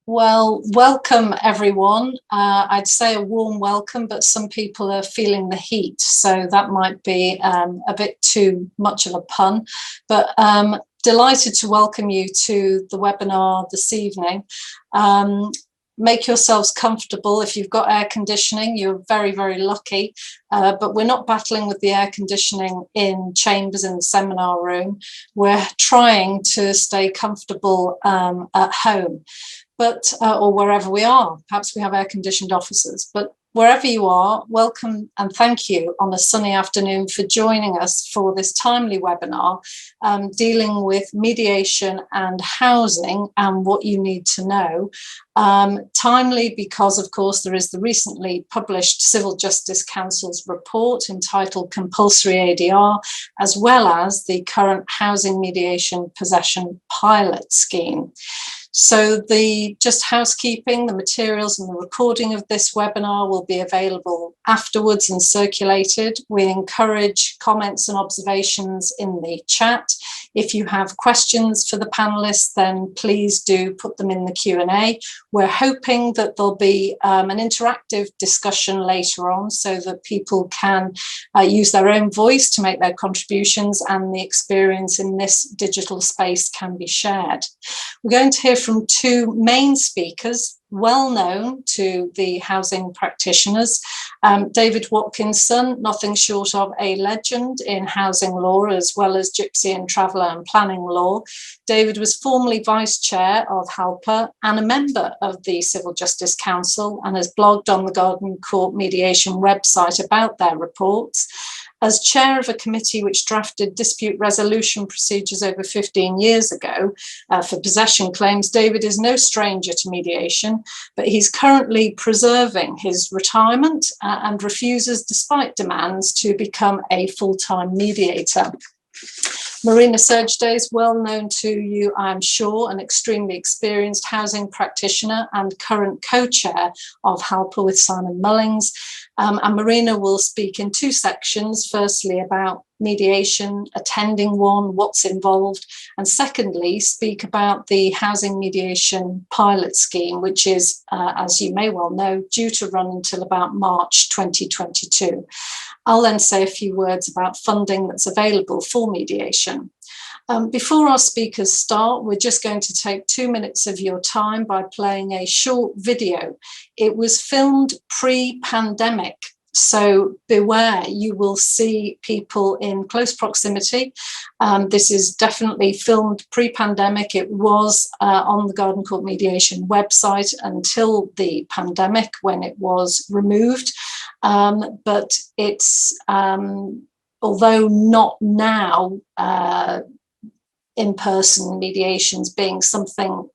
Well, welcome everyone. I'd say a warm welcome, but some people are feeling the heat, so that might be a bit too much of a pun. But delighted to welcome you to the webinar this evening. Make yourselves comfortable. If you've got air conditioning, you're very, very lucky. But we're not battling with the air conditioning in chambers in the seminar room. We're trying to stay comfortable at home. But or wherever we are, perhaps we have air-conditioned offices, but wherever you are, welcome and thank you on a sunny afternoon for joining us for this timely webinar dealing with mediation and housing and what you need to know. Timely because, of course, there is the recently published Civil Justice Council's report entitled Compulsory ADR, as well as the current Housing Mediation Possession Pilot Scheme. So just housekeeping, the materials and the recording of this webinar will be available afterwards and circulated. We encourage comments and observations in the chat. If you have questions for the panelists, then please do put them in the Q&A. We're hoping that there'll be an interactive discussion later on so that people can use their own voice to make their contributions and the experience in this digital space can be shared. We're going to hear from two main speakers, well known to the housing practitioners. David Watkinson, nothing short of a legend in housing law, as well as gypsy and traveller and planning law. David was formerly vice chair of HALPA and a member of the Civil Justice Council and has blogged on the Garden Court Mediation website about their reports. As chair of a committee which drafted dispute resolution procedures over 15 years ago for possession claims, David is no stranger to mediation, but he's currently preserving his retirement and refuses, despite demands, to become a full-time mediator. Marina Sergides, well known to you, I'm sure, an extremely experienced housing practitioner and current co-chair of HALPA with Simon Mullings. And Marina will speak in two sections, firstly about mediation, attending one, what's involved, and secondly, speak about the Housing Mediation Pilot Scheme, which is, as you may well know, due to run until about March 2022. I'll then say a few words about funding that's available for mediation. Before our speakers start, we're just going to take 2 minutes of your time by playing a short video. It was filmed pre-pandemic, so beware, you will see people in close proximity. This is definitely filmed pre-pandemic. It was on the Garden Court Mediation website until the pandemic when it was removed. But it's, although not now, in-person mediations being something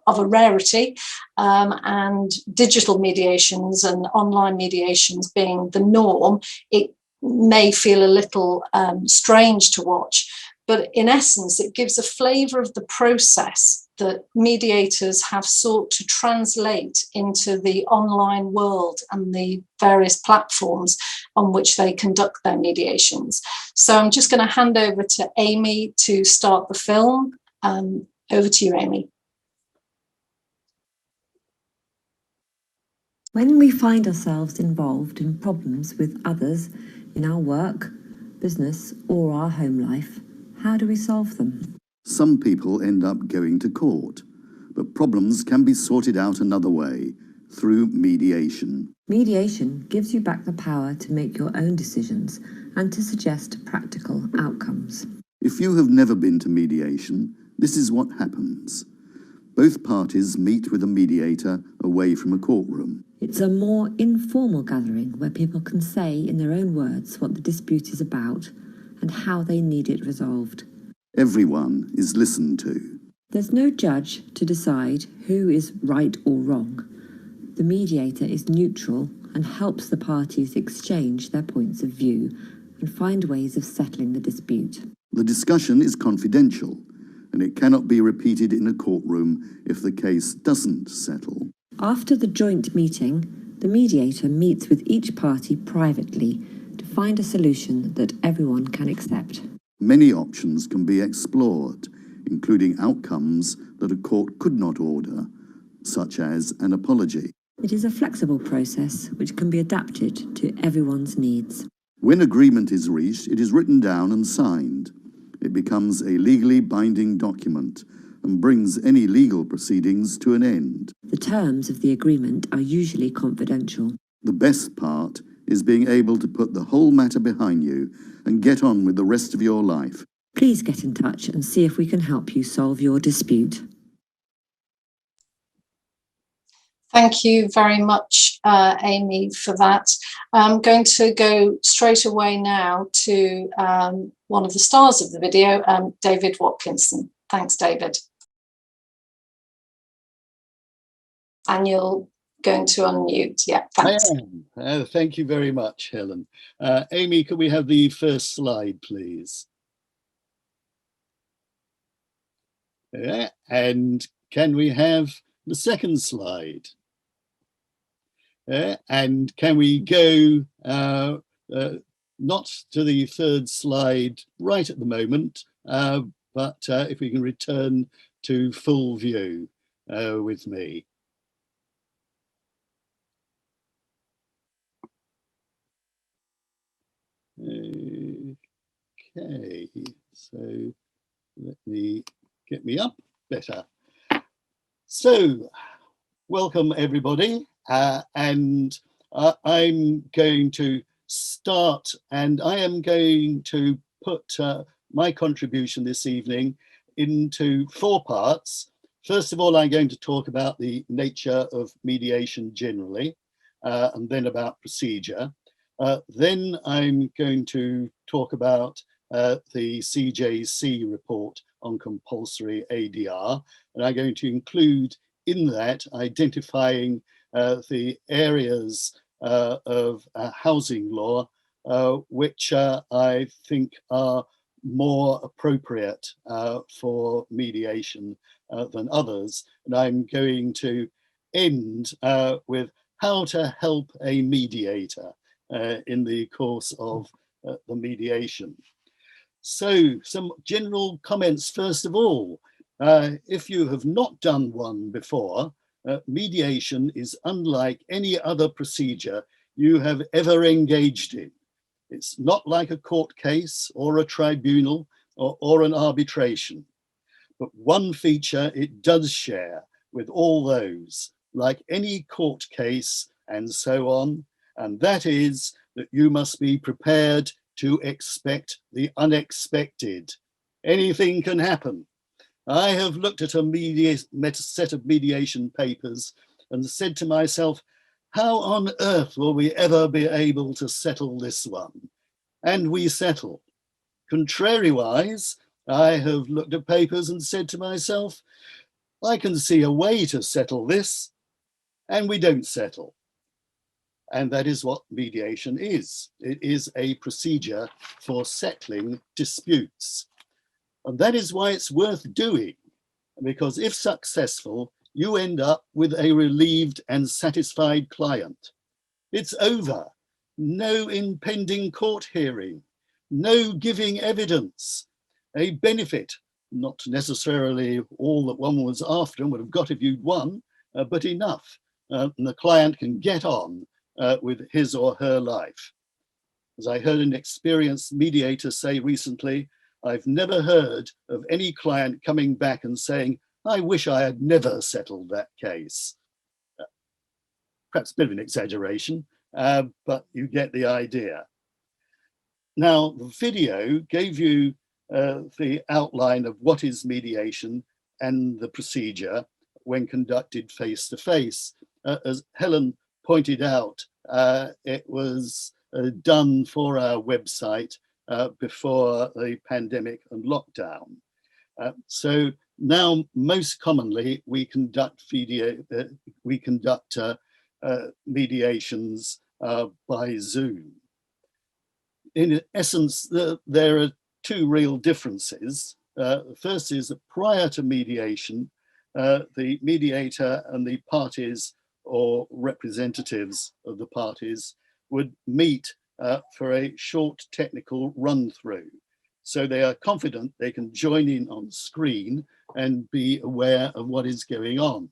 of a rarity, and digital mediations and online mediations being the norm, it may feel a little strange to watch. But in essence, it gives a flavour of the process that mediators have sought to translate into the online world and the various platforms on which they conduct their mediations. So I'm just going to hand over to Amy to start the film. Over to you, Amy. When we find ourselves involved in problems with others in our work, business, or our home life, how do we solve them? Some people end up going to court, but problems can be sorted out another way, through mediation. Mediation gives you back the power to make your own decisions and to suggest practical outcomes. If you have never been to mediation, this is what happens. Both parties meet with a mediator away from a courtroom. It's a more informal gathering where people can say in their own words what the dispute is about and how they need it resolved. Everyone is listened to. There's no judge to decide who is right or wrong. The mediator is neutral and helps the parties exchange their points of view and find ways of settling the dispute. The discussion is confidential, and it cannot be repeated in a courtroom if the case doesn't settle. After the joint meeting, the mediator meets with each party privately to find a solution that everyone can accept. Many options can be explored, including outcomes that a court could not order, such as an apology. It is a flexible process which can be adapted to everyone's needs. When agreement is reached, it is written down and signed. It becomes a legally binding document and brings any legal proceedings to an end. The terms of the agreement are usually confidential. The best part is being able to put the whole matter behind you and get on with the rest of your life. Please get in touch and see if we can help you solve your dispute. Thank you very much, Amy, for that. I'm going to go straight away now to one of the stars of the video, David Watkinson. Thanks, David. And you're going to unmute. Yeah, thanks. I am. Thank you very much, Helen. Amy, could we have the first slide, please? Yeah, and can we have the second slide? And can we go not to the third slide right at the moment, but if we can return to full view with me. Okay, so let me get me up better. So, welcome everybody, and I'm going to start, and I am going to put my contribution this evening into 4 parts. First of all, I'm going to talk about the nature of mediation generally, and then about procedure. Then I'm going to talk about the CJC report on compulsory ADR, and I'm going to include in that identifying the areas of housing law which I think are more appropriate for mediation than others. And I'm going to end with how to help a mediator in the course of the mediation. So some general comments first of all. If you have not done one before, mediation is unlike any other procedure you have ever engaged in. It's not like a court case or a tribunal or an arbitration. But one feature it does share with all those, like any court case and so on, and that is that you must be prepared to expect the unexpected. Anything can happen. I have looked at a set of mediation papers and said to myself, how on earth will we ever be able to settle this one? And we settle. Contrariwise, I have looked at papers and said to myself, I can see a way to settle this, and we don't settle. And that is what mediation is. It is a procedure for settling disputes. And that is why it's worth doing, because if successful, you end up with a relieved and satisfied client. It's over. No impending court hearing, no giving evidence, a benefit, not necessarily all that one was after and would have got if you'd won, but enough. And the client can get on with his or her life. As I heard an experienced mediator say recently, I've never heard of any client coming back and saying, I wish I had never settled that case. Perhaps a bit of an exaggeration, but you get the idea. Now, the video gave you the outline of what is mediation and the procedure when conducted face-to-face. As Helen pointed out, it was done for our website before the pandemic and lockdown. So now, most commonly, we conduct mediations by Zoom. In essence, there are 2 real differences. The first is that prior to mediation, the mediator and the parties or representatives of the parties would meet for a short technical run-through. so they are confident they can join in on screen and be aware of what is going on.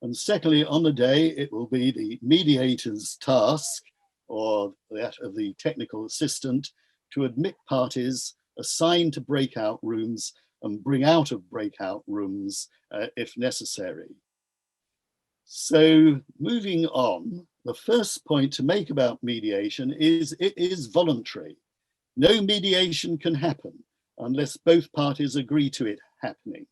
And secondly, on the day, it will be the mediator's task, or that of the technical assistant, to admit parties assigned to breakout rooms and bring out of breakout rooms if necessary. So moving on, the first point to make about mediation is it is voluntary. No mediation can happen unless both parties agree to it happening.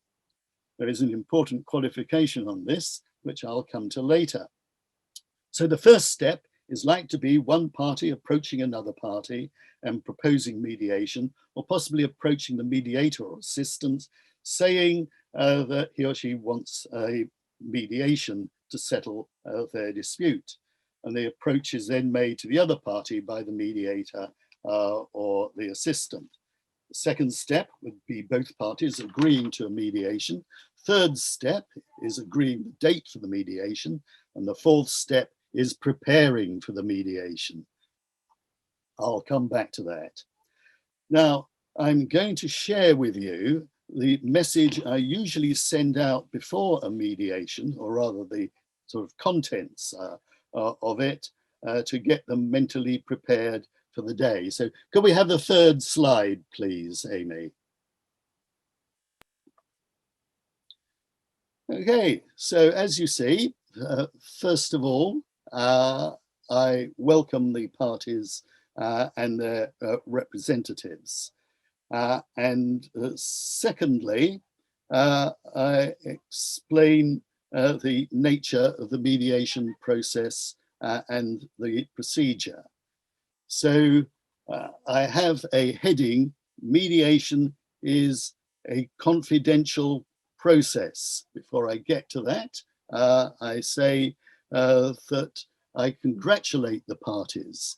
There is an important qualification on this, which I'll come to later. So the first step is like to be one party approaching another party and proposing mediation, or possibly approaching the mediator or assistant, saying that he or she wants a mediation to settle their dispute. And the approach is then made to the other party by the mediator or the assistant. The second step would be both parties agreeing to a mediation. Third step is agreeing the date for the mediation. And the fourth step is preparing for the mediation. I'll come back to that. Now, I'm going to share with you the message I usually send out before a mediation, or rather the sort of contents of it, to get them mentally prepared for the day. So could we have the third slide, please, Amy? Okay, so as you see, first of all, I welcome the parties and their representatives. And secondly, I explain the nature of the mediation process and the procedure. So I have a heading: mediation is a confidential process. Before I get to that, I say that I congratulate the parties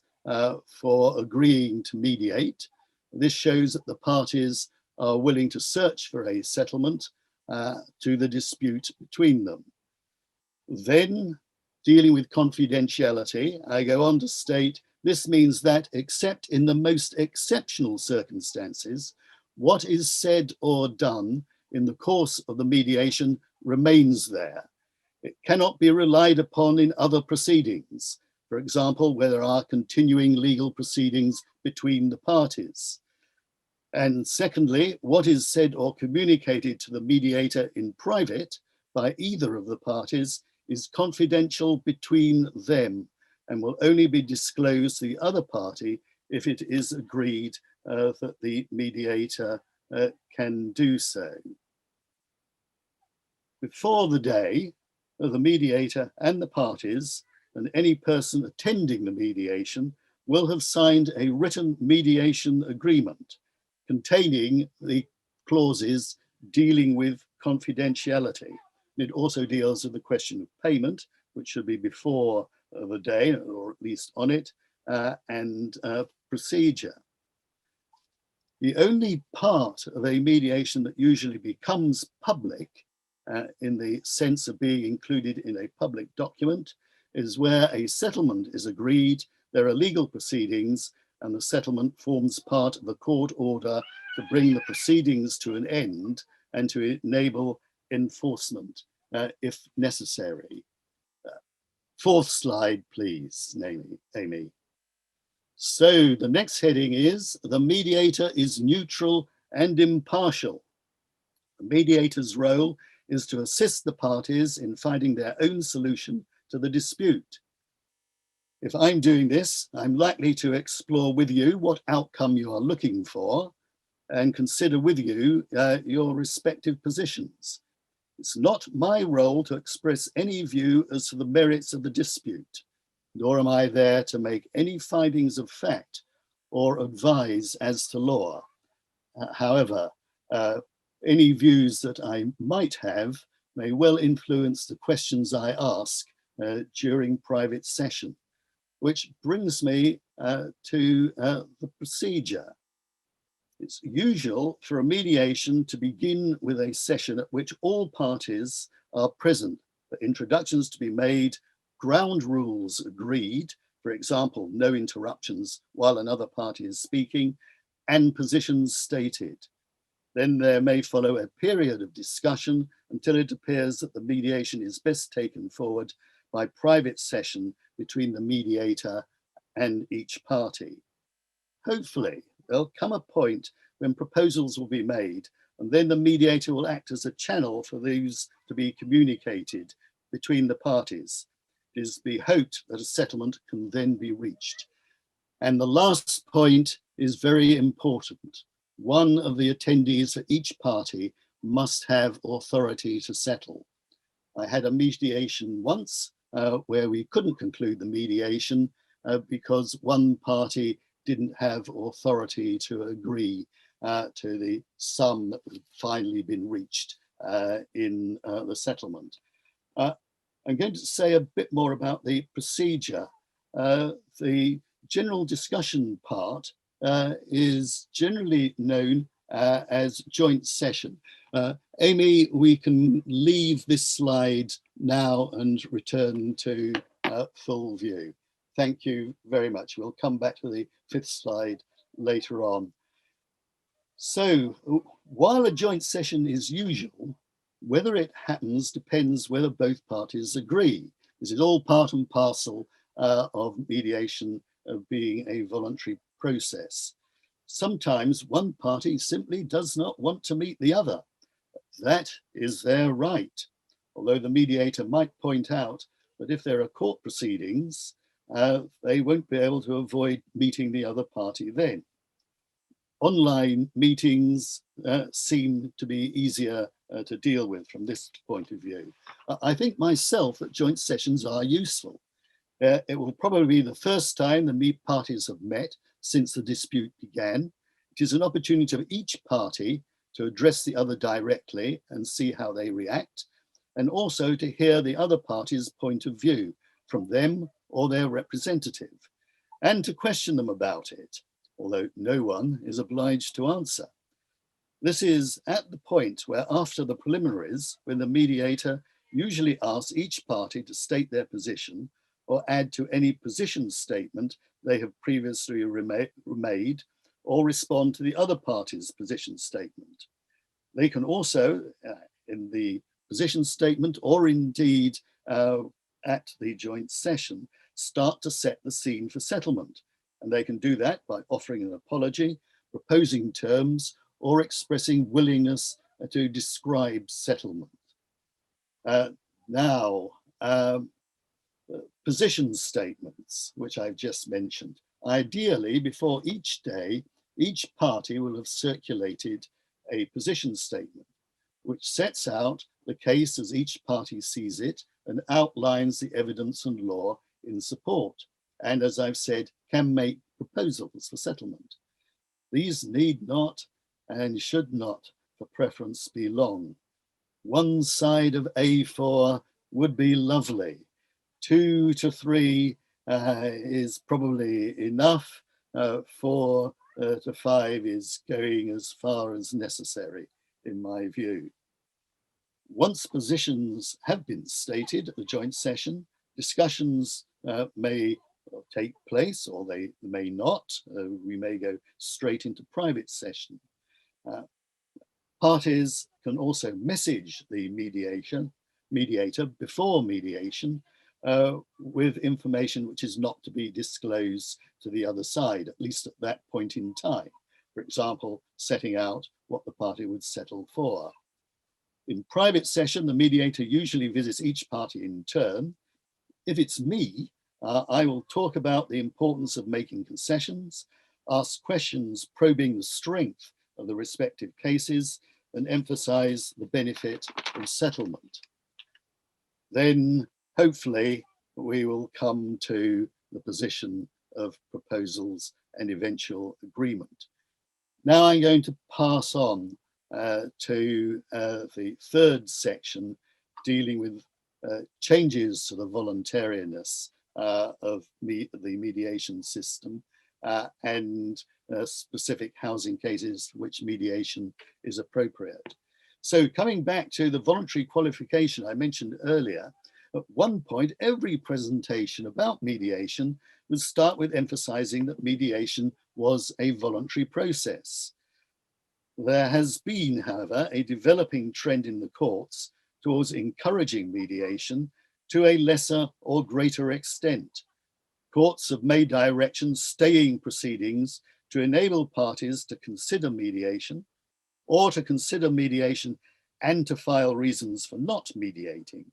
for agreeing to mediate. This shows that the parties are willing to search for a settlement to the dispute between them. Then, dealing with confidentiality, I go on to state this means that, except in the most exceptional circumstances, what is said or done in the course of the mediation remains there. It cannot be relied upon in other proceedings, for example, where there are continuing legal proceedings between the parties. And secondly, what is said or communicated to the mediator in private by either of the parties is confidential between them and will only be disclosed to the other party if it is agreed that the mediator can do so. Before the day, the mediator and the parties and any person attending the mediation will have signed a written mediation agreement containing the clauses dealing with confidentiality. It also deals with the question of payment, which should be before the day, or at least on it, and procedure. The only part of a mediation that usually becomes public in the sense of being included in a public document is where a settlement is agreed, there are legal proceedings, and the settlement forms part of a court order to bring the proceedings to an end and to enable enforcement if necessary. Fourth slide, please, Amy. So the next heading is: the mediator is neutral and impartial. The mediator's role is to assist the parties in finding their own solution to the dispute. If I'm doing this, I'm likely to explore with you what outcome you are looking for and consider with you your respective positions. It's not my role to express any view as to the merits of the dispute, nor am I there to make any findings of fact or advise as to law. However, any views that I might have may well influence the questions I ask during private session, which brings me to the procedure. It's usual for a mediation to begin with a session at which all parties are present, for introductions to be made, ground rules agreed, for example, no interruptions while another party is speaking, and positions stated. Then there may follow a period of discussion until it appears that the mediation is best taken forward by private session between the mediator and each party. Hopefully, there'll come a point when proposals will be made, and then the mediator will act as a channel for these to be communicated between the parties. It is to be hoped that a settlement can then be reached. And the last point is very important. One of the attendees for each party must have authority to settle. I had a mediation once where we couldn't conclude the mediation because one party didn't have authority to agree to the sum that had finally been reached in the settlement. I'm going to say a bit more about the procedure. The general discussion part is generally known as joint session. Amy, we can leave this slide now and return to full view. Thank you very much. We'll come back to the 5th slide later on. So while a joint session is usual, whether it happens depends whether both parties agree. This is all part and parcel of mediation of being a voluntary process. Sometimes one party simply does not want to meet the other. That is their right. Although the mediator might point out that if there are court proceedings, they won't be able to avoid meeting the other party then. Online meetings seem to be easier to deal with from this point of view. I think myself that joint sessions are useful. It will probably be the first time the parties have met since the dispute began. It is an opportunity for each party to address the other directly and see how they react, and also to hear the other party's point of view from them or their representative, and to question them about it, although no one is obliged to answer. This is at the point where, after the preliminaries, when the mediator usually asks each party to state their position or add to any position statement they have previously made, or respond to the other party's position statement. They can also, in the position statement or indeed at the joint session, start to set the scene for settlement. And they can do that by offering an apology, proposing terms, or expressing willingness to describe settlement. Now, position statements, which I've just mentioned. Ideally, before each day, each party will have circulated a position statement, which sets out the case as each party sees it and outlines the evidence and law in support. And as I've said, can make proposals for settlement. These need not and should not, for preference, be long. One side of A4 would be lovely. 2 to 3 is probably enough. 4 to 5 is going as far as necessary, in my view. Once positions have been stated at the joint session, discussions may take place or they may not. We may go straight into private session. Parties can also message the mediator before mediation with information which is not to be disclosed to the other side, at least at that point in time. For example, setting out what the party would settle for. In private session, the mediator usually visits each party in turn. If it's me, I will talk about the importance of making concessions, ask questions probing the strength of the respective cases, and emphasize the benefit of settlement. Then, hopefully, we will come to the position of proposals and eventual agreement. Now I'm going to pass on to the 3rd section, dealing with changes to the voluntariness of the mediation system and specific housing cases for which mediation is appropriate. So coming back to the voluntary qualification I mentioned earlier, at one point, every presentation about mediation would start with emphasizing that mediation was a voluntary process. There has been, however, a developing trend in the courts towards encouraging mediation to a lesser or greater extent. Courts have made directions staying proceedings to enable parties to consider mediation, or to consider mediation and to file reasons for not mediating.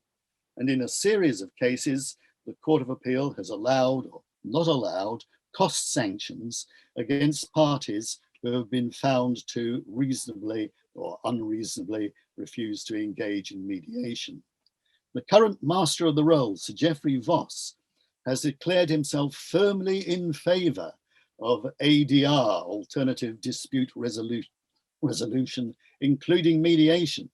And in a series of cases, the Court of Appeal has allowed or not allowed cost sanctions against parties who have been found to reasonably or unreasonably refuse to engage in mediation. The current master of the role, Sir Geoffrey Voss, has declared himself firmly in favour of ADR, alternative dispute resolution, including mediation.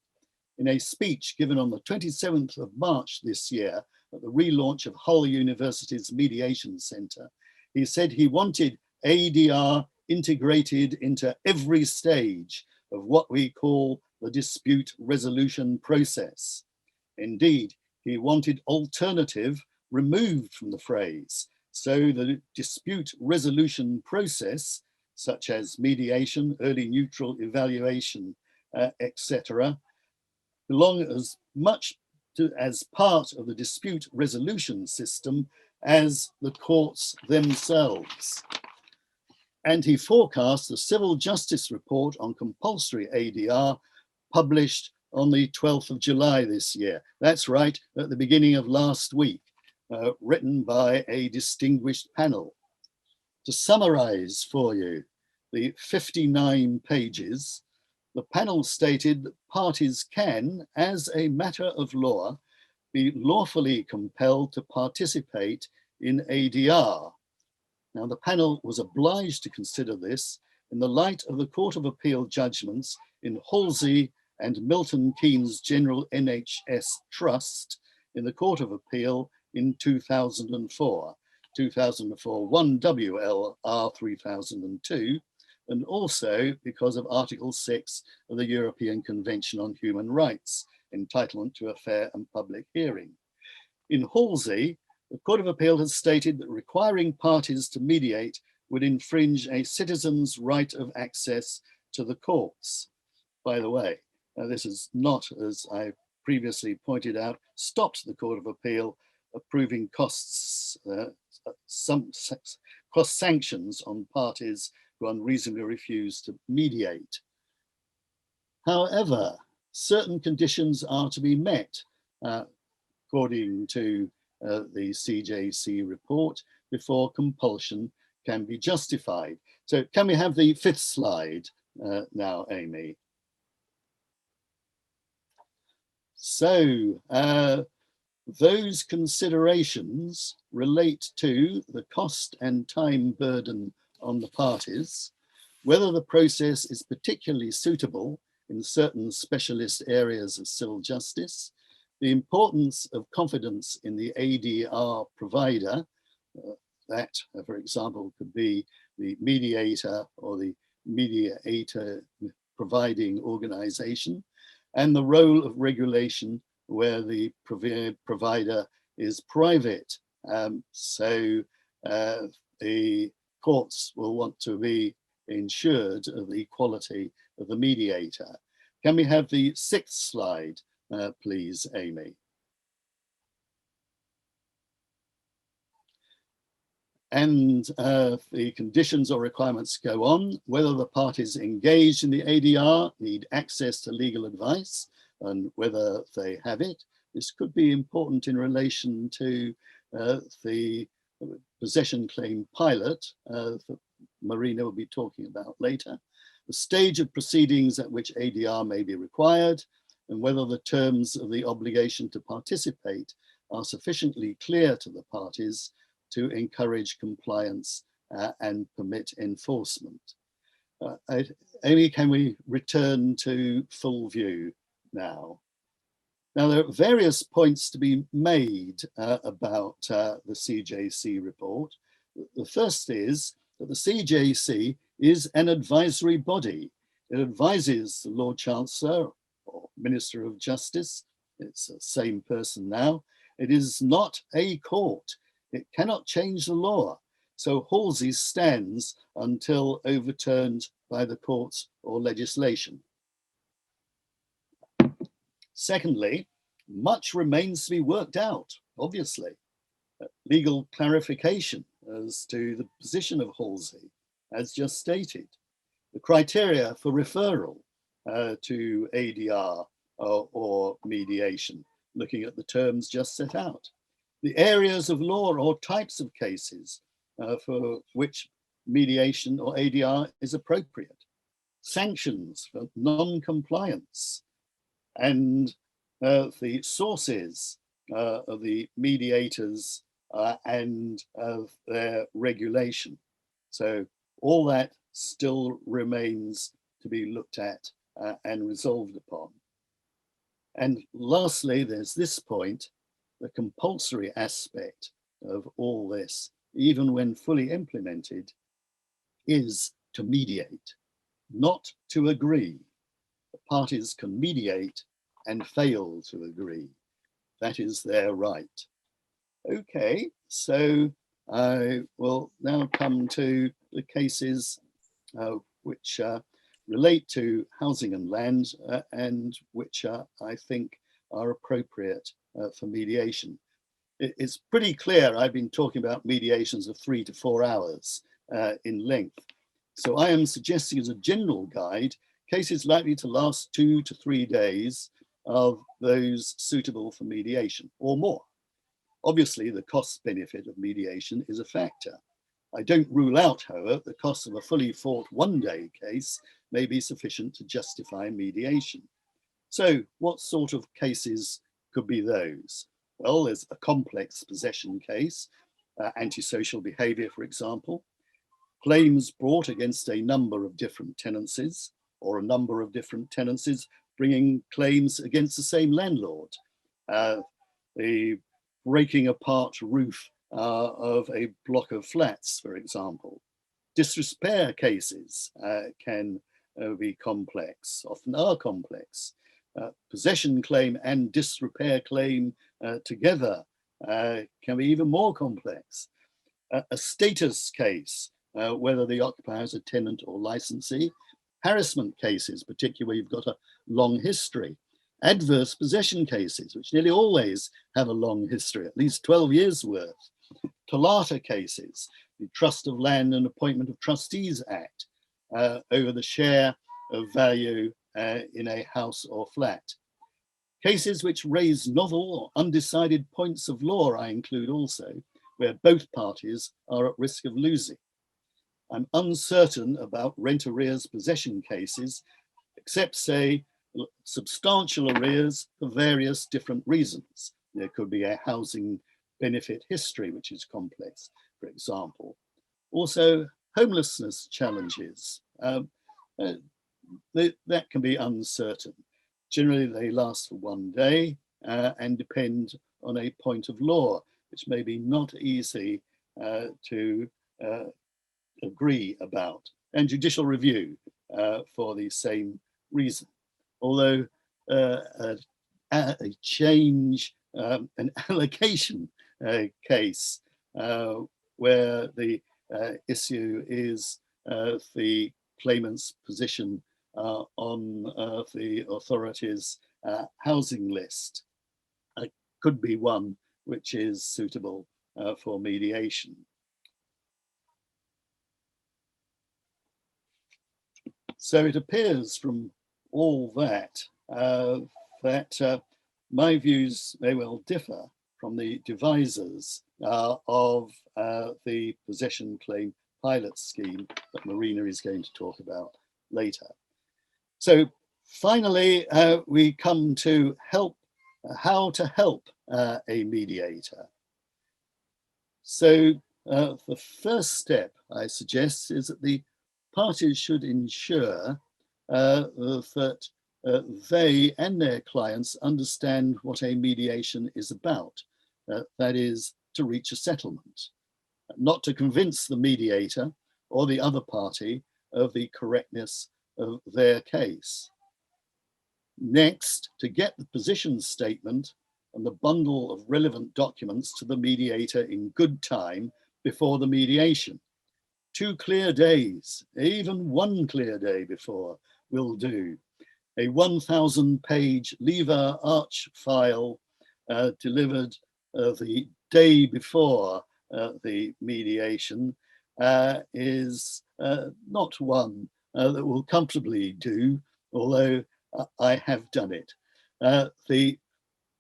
In a speech given on the 27th of March this year at the relaunch of Hull University's Mediation Centre, he said he wanted ADR integrated into every stage of what we call the dispute resolution process. Indeed, he wanted alternative removed from the phrase, so the dispute resolution process, such as mediation, early neutral evaluation, etc., belong as much as part of the dispute resolution system as the courts themselves. And he forecast the Civil Justice Report on Compulsory ADR, published on the 12th of July this year. That's right, at the beginning of last week, written by a distinguished panel. To summarize for you the 59 pages, the panel stated that parties can, as a matter of law, be lawfully compelled to participate in ADR. Now, the panel was obliged to consider this in the light of the Court of Appeal judgments in Halsey and Milton Keynes General NHS Trust in the Court of Appeal in 2004, 1 WLR 3002, and also because of Article 6 of the European Convention on Human Rights, entitlement to a fair and public hearing. In Halsey, the Court of Appeal has stated that requiring parties to mediate would infringe a citizen's right of access to the courts. By the way, this is not, as I previously pointed out, stopped the Court of Appeal approving cost sanctions on parties who unreasonably refuse to mediate. However, certain conditions are to be met, according to the CJC report, before compulsion can be justified. So can we have the 5th slide now, Amy? So those considerations relate to the cost and time burden on the parties, whether the process is particularly suitable in certain specialist areas of civil justice, the importance of confidence in the ADR provider, that, for example, could be the mediator or the mediator providing organization, and the role of regulation where the provider is private. So the courts will want to be ensured of the quality of the mediator. Can we have the 6th slide, please, Amy? And the conditions or requirements go on, whether the parties engaged in the ADR need access to legal advice and whether they have it. This could be important in relation to the possession claim pilot that Marina will be talking about later, the stage of proceedings at which ADR may be required, and whether the terms of the obligation to participate are sufficiently clear to the parties to encourage compliance and permit enforcement. Amy, can we return to full view now? Now, there are various points to be made about the CJC report. The first is that the CJC is an advisory body. It advises the Lord Chancellor or Minister of Justice. It's the same person now. It is not a court. It cannot change the law. so Halsey stands until overturned by the courts or legislation. Secondly, much remains to be worked out, obviously. Legal clarification as to the position of Halsey, as just stated. The criteria for referral to ADR or mediation, looking at the terms just set out. The areas of law or types of cases for which mediation or ADR is appropriate. Sanctions for non-compliance, and the sources of the mediators and of their regulation. So all that still remains to be looked at and resolved upon. And lastly, there's this point, the compulsory aspect of all this, even when fully implemented, is to mediate, not to agree. The parties can mediate and fail to agree. That is their right. Okay, so I will now come to the cases which relate to housing and land and which I think are appropriate for mediation. It's pretty clear I've been talking about mediations of 3 to 4 hours in length. So I am suggesting as a general guide, cases likely to last 2 to 3 days of those suitable for mediation or more. Obviously, the cost benefit of mediation is a factor. I don't rule out, however, the cost of a fully fought one-day case may be sufficient to justify mediation. So what sort of cases could be those? Well, there's a complex possession case, antisocial behavior, for example, claims brought against a number of different tenancies or a number of different tenancies bringing claims against the same landlord, the breaking apart roof of a block of flats, for example. Disrepair cases can be complex, often are complex. Possession claim and disrepair claim together can be even more complex. A status case, whether the occupier is a tenant or licensee. Harassment cases, particularly where you've got a long history. Adverse possession cases, which nearly always have a long history, at least 12 years worth. Tolata cases, the Trust of Land and Appointment of Trustees Act, over the share of value in a house or flat. Cases which raise novel or undecided points of law I include also, where both parties are at risk of losing. I'm uncertain about rent arrears possession cases, except say substantial arrears for various different reasons. There could be a housing benefit history, which is complex, for example. Also, homelessness challenges. That can be uncertain. Generally, they last for one day and depend on a point of law, which may be not easy to agree about, and judicial review for the same reason. Although a change, an allocation case where the issue is the claimant's position on the authority's housing list could be one which is suitable for mediation. So it appears from all that that my views may well differ from the devisers of the possession claim pilot scheme that Marina is going to talk about later. So finally, we come to how to help a mediator. So the first step I suggest is that the parties should ensure that they and their clients understand what a mediation is about. That is, to reach a settlement, not to convince the mediator or the other party of the correctness of their case. Next, to get the position statement and the bundle of relevant documents to the mediator in good time before the mediation. 2 clear days, even 1 clear day before will do. A 1,000-page lever arch file delivered the day before the mediation is not one that will comfortably do, although I have done it. The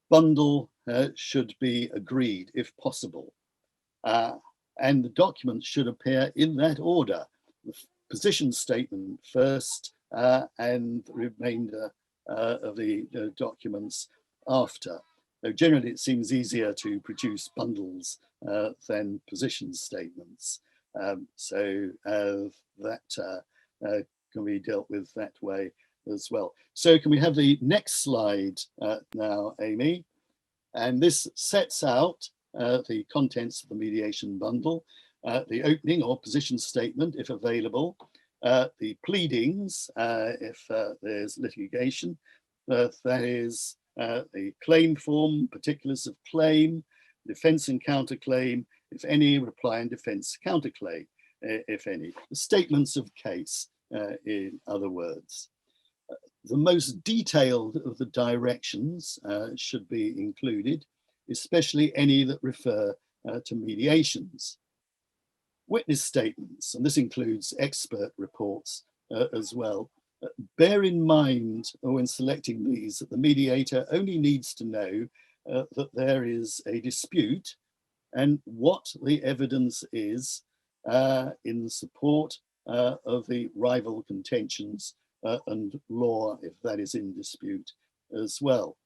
bundle should be agreed if possible, and the documents should appear in that order. The position statement first and the remainder of the documents after. Though generally it seems easier to produce bundles than position statements. So that can be dealt with that way as well. So can we have the next slide now, Amy? And this sets out the contents of the mediation bundle, the opening or position statement, if available, the pleadings, if there's litigation, that is the claim form, particulars of claim, defence and counterclaim, if any, reply and defence counterclaim, if any, the statements of case, in other words. The most detailed of the directions should be included, especially any that refer to mediations. Witness statements, and this includes expert reports as well. Bear in mind when selecting these that the mediator only needs to know that there is a dispute and what the evidence is in support of the rival contentions and law, if that is in dispute as well.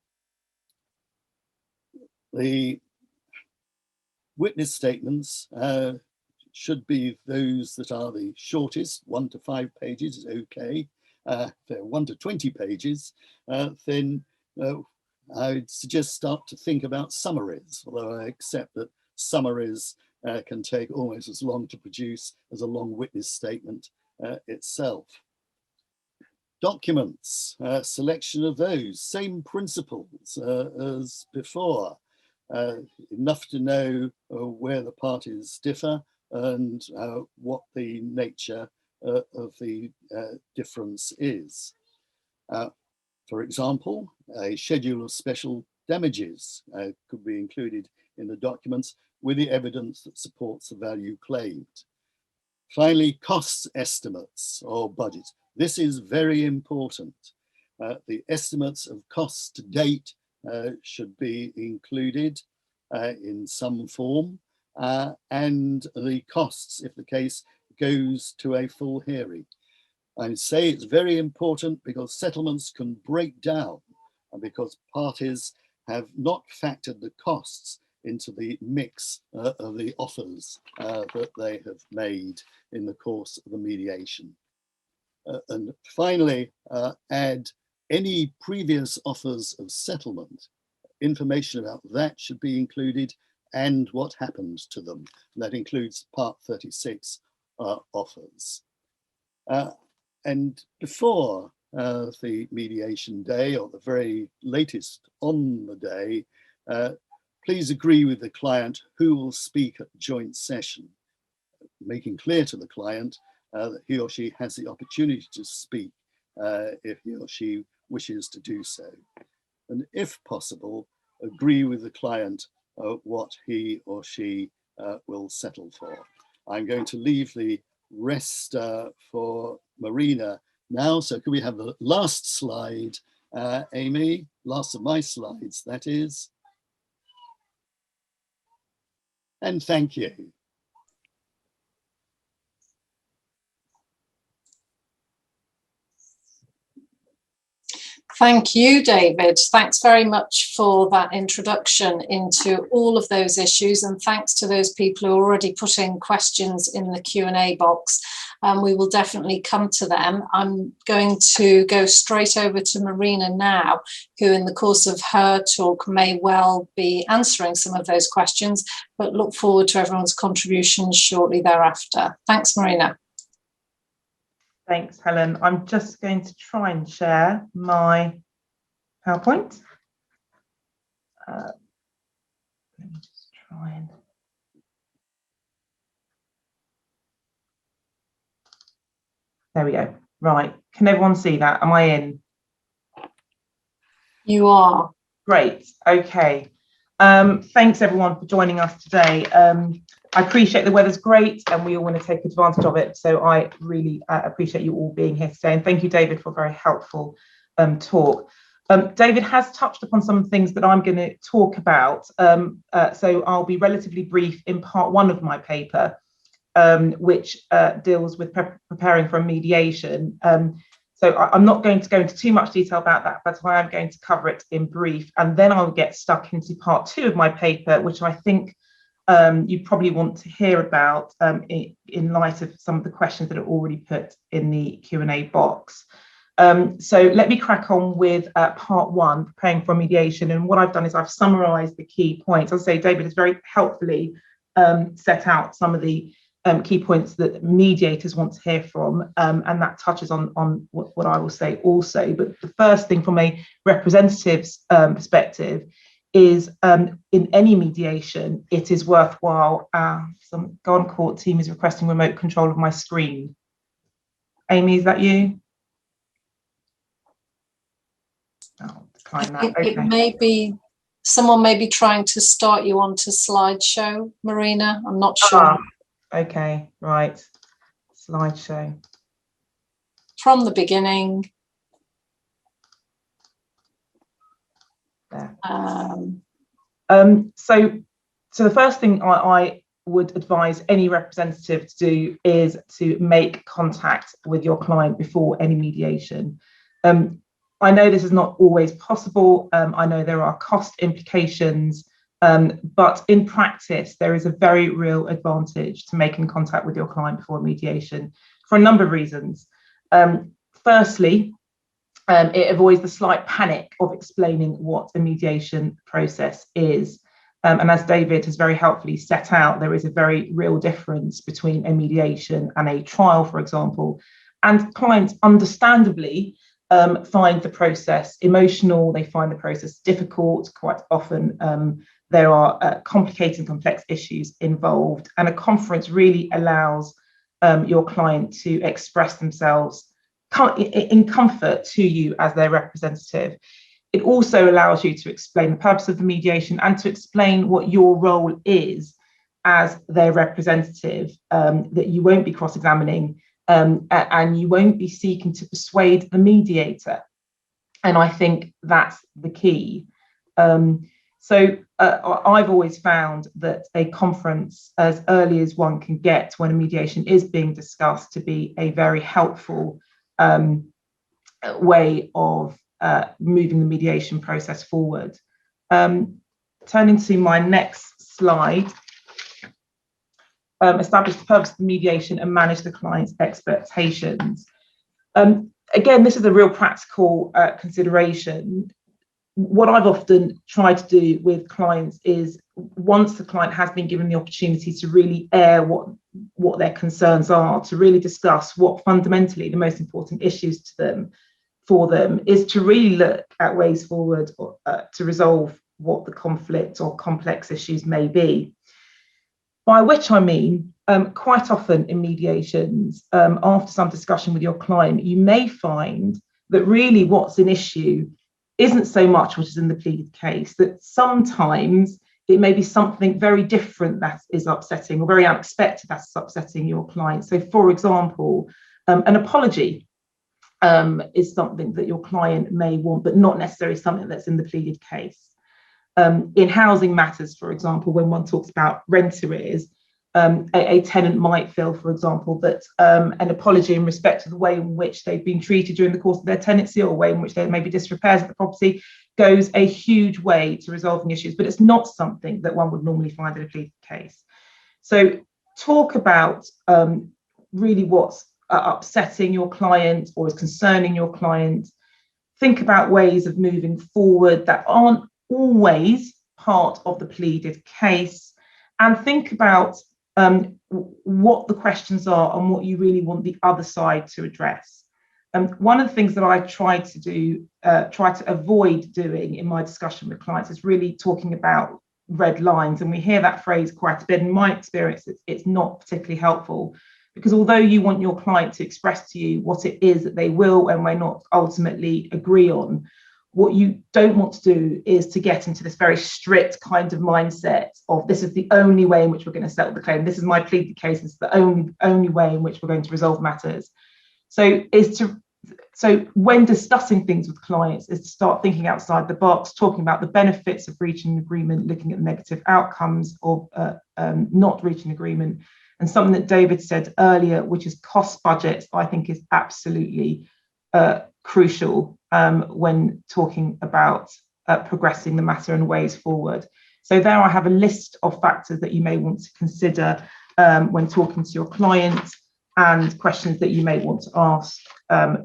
The witness statements should be those that are the shortest. 1 to 5 pages is okay. If they're 1 to 20 pages, then I would suggest start to think about summaries, although I accept that summaries can take almost as long to produce as a long witness statement itself. Documents, selection of those, same principles as before. Enough to know where the parties differ and what the nature of the difference is. For example, a schedule of special damages could be included in the documents with the evidence that supports the value claimed. Finally, costs estimates or budgets. This is very important. The estimates of costs to date should be included in some form, and the costs, if the case goes to a full hearing. I say it's very important because settlements can break down and because parties have not factored the costs into the mix of the offers that they have made in the course of the mediation. And finally, add any previous offers of settlement. Information about that should be included and what happened to them. And that includes Part 36 offers. And before the mediation day, or the very latest on the day, please agree with the client who will speak at the joint session, making clear to the client that he or she has the opportunity to speak if he or she wishes to do so. And if possible, agree with the client what he or she will settle for. I'm going to leave the rest for Marina now. So can we have the last slide, Amy? Last of my slides, that is. And thank you. Thank you, David. Thanks very much for that introduction into all of those issues, and thanks to those people who are already putting questions in the Q&A box. We will definitely come to them. I'm going to go straight over to Marina now, who in the course of her talk may well be answering some of those questions, but look forward to everyone's contributions shortly thereafter. Thanks, Marina. Thanks, Helen. I'm just going to try and share my PowerPoint. Let me just try and... There we go. Right. Can everyone see that? Am I in? You are. Great. Okay. Thanks everyone for joining us today. I appreciate the weather's great and we all want to take advantage of it. So I really appreciate you all being here today. And thank you, David, for a very helpful talk. David has touched upon some things that I'm going to talk about. So I'll be relatively brief in part one of my paper, which deals with preparing for a mediation. So I'm not going to go into too much detail about that, but I am going to cover it in brief. And then I'll get stuck into part two of my paper, which I think you probably want to hear about in light of some of the questions that are already put in the Q&A box. So let me crack on with part one, preparing for mediation. And what I've done is I've summarised the key points. I'll say David has very helpfully set out some of the key points that mediators want to hear from, and that touches on what I will say also. But the first thing from a representative's perspective is in any mediation, it is worthwhile. Some Gone Court team is requesting remote control of my screen. Amy, is that you? I'll decline that. Okay. It may be, someone may be trying to start you onto slideshow, Marina. I'm not sure. Okay, right. Slideshow. From the beginning. There. So the first thing I would advise any representative to do is to make contact with your client before any mediation. I know this is not always possible. I know there are cost implications, but in practice, there is a very real advantage to making contact with your client before mediation for a number of reasons. Firstly, it avoids the slight panic of explaining what a mediation process is. And as David has very helpfully set out, there is a very real difference between a mediation and a trial, for example. And clients understandably find the process emotional, they find the process difficult. Quite often there are complicated and complex issues involved, and a conference really allows your client to express themselves in comfort to you as their representative. It also allows you to explain the purpose of the mediation and to explain what your role is as their representative, that you won't be cross-examining and you won't be seeking to persuade the mediator. And I think that's the key. So I've always found that a conference as early as one can get when a mediation is being discussed to be a very helpful way of moving the mediation process forward. Turning to my next slide, establish the purpose of the mediation and manage the client's expectations. Again, this is a real practical consideration. What I've often tried to do with clients is, once the client has been given the opportunity to really air what their concerns are, to really discuss what fundamentally the most important issues for them, is to really look at ways forward to resolve what the conflict or complex issues may be. By which I mean, quite often in mediations, after some discussion with your client, you may find that really what's an issue isn't so much what is in the pleaded case, that sometimes it may be something very different that is upsetting, or very unexpected that's upsetting your client. So for example, an apology is something that your client may want, but not necessarily something that's in the pleaded case. In housing matters, for example, when one talks about rent arrears, a tenant might feel, for example, that an apology in respect to the way in which they've been treated during the course of their tenancy, or a way in which there may be disrepairs at the property, goes a huge way to resolving issues, but it's not something that one would normally find in a pleaded case. So talk about really what's upsetting your client or is concerning your client. Think about ways of moving forward that aren't always part of the pleaded case, and think about what the questions are and what you really want the other side to address. One of the things that I try to avoid doing in my discussion with clients is really talking about red lines, and we hear that phrase quite a bit. In my experience, it's not particularly helpful. Because although you want your client to express to you what it is that they will and may not ultimately agree on, what you don't want to do is to get into this very strict kind of mindset of this is the only way in which we're going to settle the claim. This is my pleaded case. This is the only way in which we're going to resolve matters. So when discussing things with clients is to start thinking outside the box, talking about the benefits of reaching an agreement, looking at the negative outcomes of not reaching agreement. And something that David said earlier, which is cost budgets, I think is absolutely crucial when talking about progressing the matter and ways forward. So there I have a list of factors that you may want to consider when talking to your client, and questions that you may want to ask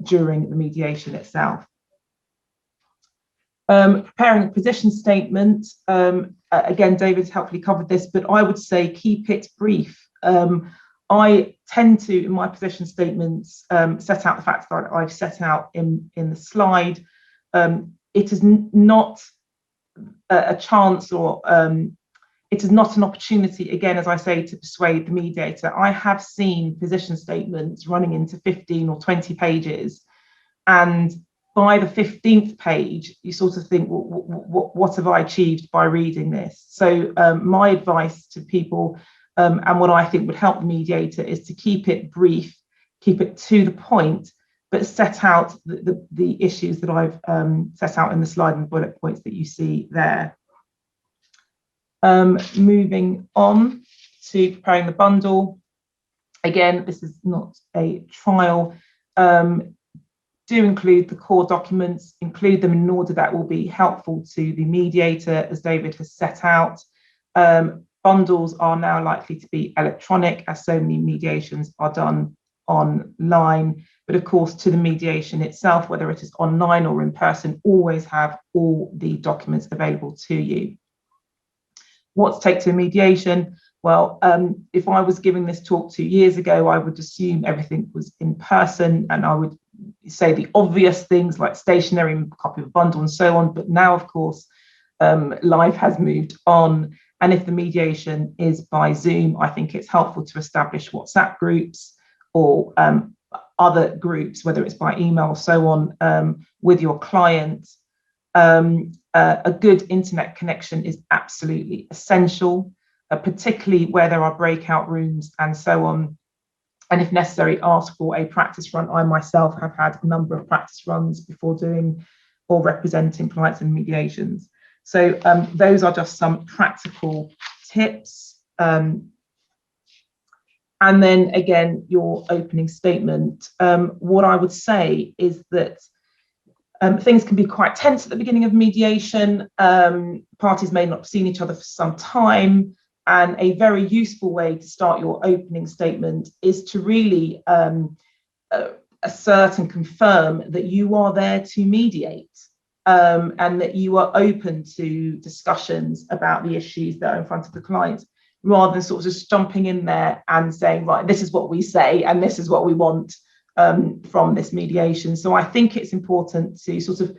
during the mediation itself. Preparing a position statement, again, David's helpfully covered this, but I would say keep it brief. I tend to, in my position statements, set out the facts that I've set out in the slide. It is not a chance, or it is not an opportunity, again, as I say, to persuade the mediator. I have seen position statements running into 15 or 20 pages, and by the 15th page, you sort of think, what have I achieved by reading this? So my advice to people, and what I think would help the mediator, is to keep it brief, keep it to the point, but set out the issues that I've set out in the slide and bullet points that you see there. Moving on to preparing the bundle. Again, this is not a trial. Do include the core documents, include them in an order that will be helpful to the mediator, as David has set out. Bundles are now likely to be electronic, as so many mediations are done online. But of course, to the mediation itself, whether it is online or in person, always have all the documents available to you. What to take to a mediation? Well, if I was giving this talk 2 years ago, I would assume everything was in person, and I would say the obvious things like stationery, copy of a bundle and so on. But now, of course, life has moved on. And if the mediation is by Zoom, I think it's helpful to establish WhatsApp groups or other groups, whether it's by email or so on, with your client. A good internet connection is absolutely essential, particularly where there are breakout rooms and so on. And if necessary, ask for a practice run. I myself have had a number of practice runs before doing or representing clients in mediations. So those are just some practical tips. And then again, your opening statement. What I would say is that things can be quite tense at the beginning of mediation. Parties may not have seen each other for some time. And a very useful way to start your opening statement is to really assert and confirm that you are there to mediate, and that you are open to discussions about the issues that are in front of the client, rather than sort of just jumping in there and saying, right, this is what we say and this is what we want from this mediation. So I think it's important to sort of,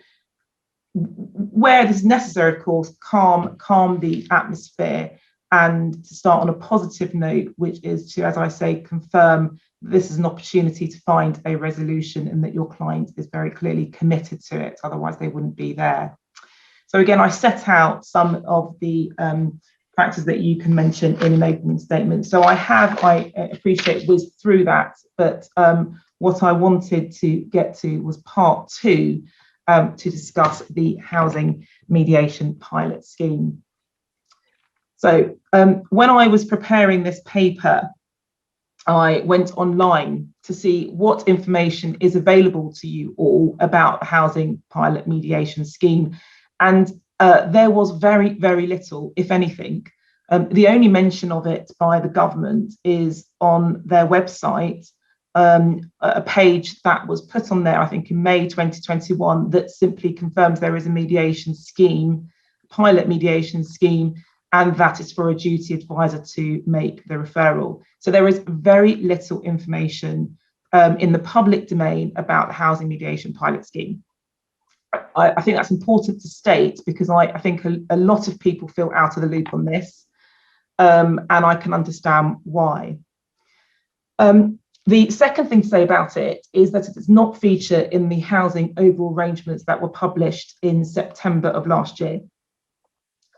where it is necessary, of course, calm the atmosphere, and to start on a positive note, which is to, as I say, confirm this is an opportunity to find a resolution and that your client is very clearly committed to it, otherwise they wouldn't be there. So again, I set out some of the factors that you can mention in an opening statement. So I appreciate whizzed through that, but what I wanted to get to was part 2, to discuss the housing mediation pilot scheme. So when I was preparing this paper, I went online to see what information is available to you all about the housing pilot mediation scheme. And there was very, very little, if anything. The only mention of it by the government is on their website, a page that was put on there, I think in May 2021, that simply confirms there is a mediation scheme, pilot mediation scheme, and that is for a duty advisor to make the referral. So there is very little information in the public domain about the housing mediation pilot scheme. I think that's important to state, because I think a lot of people feel out of the loop on this, and I can understand why. The second thing to say about it is that it does not feature in the housing overall arrangements that were published in September of last year.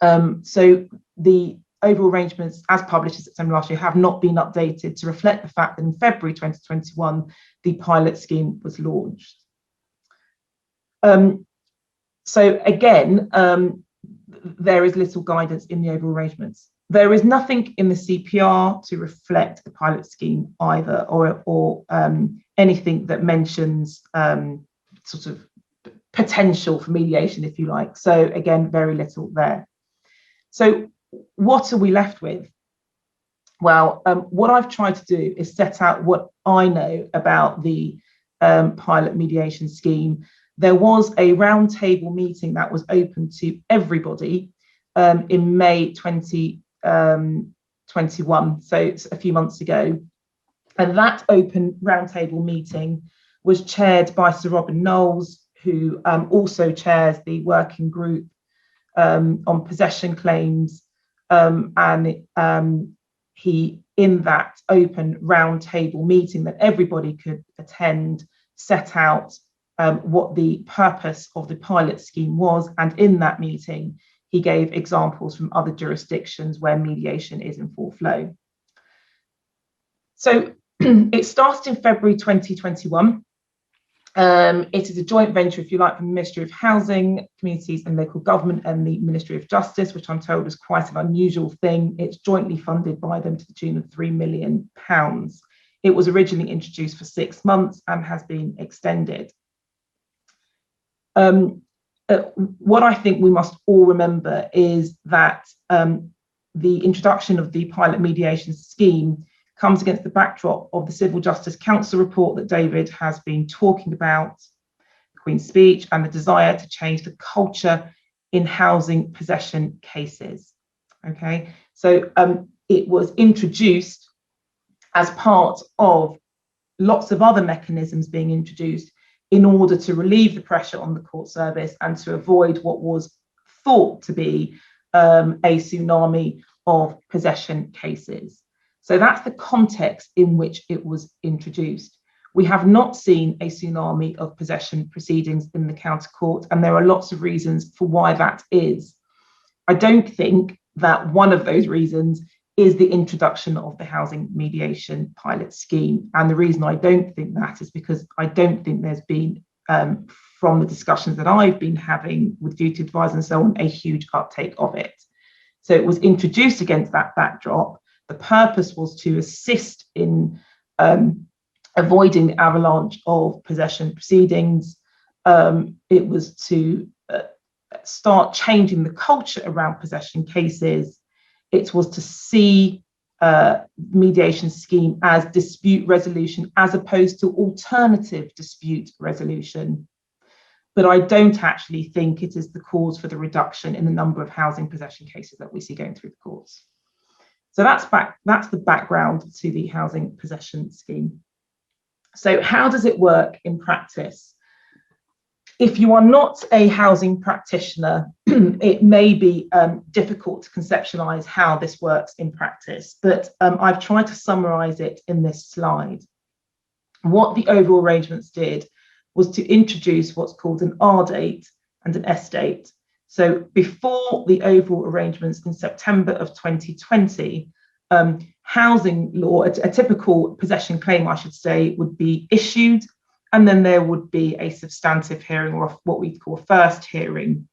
So the overall arrangements as published in September last year have not been updated to reflect the fact that in February 2021, the pilot scheme was launched. So again, there is little guidance in the overall arrangements. There is nothing in the CPR to reflect the pilot scheme either, or anything that mentions sort of potential for mediation, if you like. So again, very little there. So what are we left with? Well, what I've tried to do is set out what I know about the pilot mediation scheme. There was a roundtable meeting that was open to everybody in May 2021, so it's a few months ago. And that open roundtable meeting was chaired by Sir Robin Knowles, who also chairs the working group on possession claims. He, in that open roundtable meeting that everybody could attend, set out what the purpose of the pilot scheme was. And in that meeting, he gave examples from other jurisdictions where mediation is in full flow. So it started in February 2021. It is a joint venture, if you like, from the Ministry of Housing, Communities and Local Government and the Ministry of Justice, which I'm told is quite an unusual thing. It's jointly funded by them to the tune of £3 million. It was originally introduced for 6 months and has been extended. What I think we must all remember is that the introduction of the pilot mediation scheme comes against the backdrop of the Civil Justice Council report that David has been talking about, Queen's Speech, and the desire to change the culture in housing possession cases. Okay, so it was introduced as part of lots of other mechanisms being introduced in order to relieve the pressure on the court service and to avoid what was thought to be a tsunami of possession cases. So that's the context in which it was introduced. We have not seen a tsunami of possession proceedings in the county court, and there are lots of reasons for why that is. I don't think that one of those reasons is the introduction of the housing mediation pilot scheme. And the reason I don't think that is because I don't think there's been, from the discussions that I've been having with duty advisors and so on, a huge uptake of it. So it was introduced against that backdrop. The purpose was to assist in avoiding the avalanche of possession proceedings. It was to start changing the culture around possession cases. It was to see mediation scheme as dispute resolution as opposed to alternative dispute resolution. But I don't actually think it is the cause for the reduction in the number of housing possession cases that we see going through the courts. So that's the background to the housing possession scheme. So how does it work in practice? If you are not a housing practitioner, it may be difficult to conceptualize how this works in practice, but I've tried to summarize it in this slide. What the overall arrangements did was to introduce what's called an R date and an S date. So before the overall arrangements in September of 2020, housing law, a typical possession claim, I should say, would be issued, and then there would be a substantive hearing, or what we call a first hearing.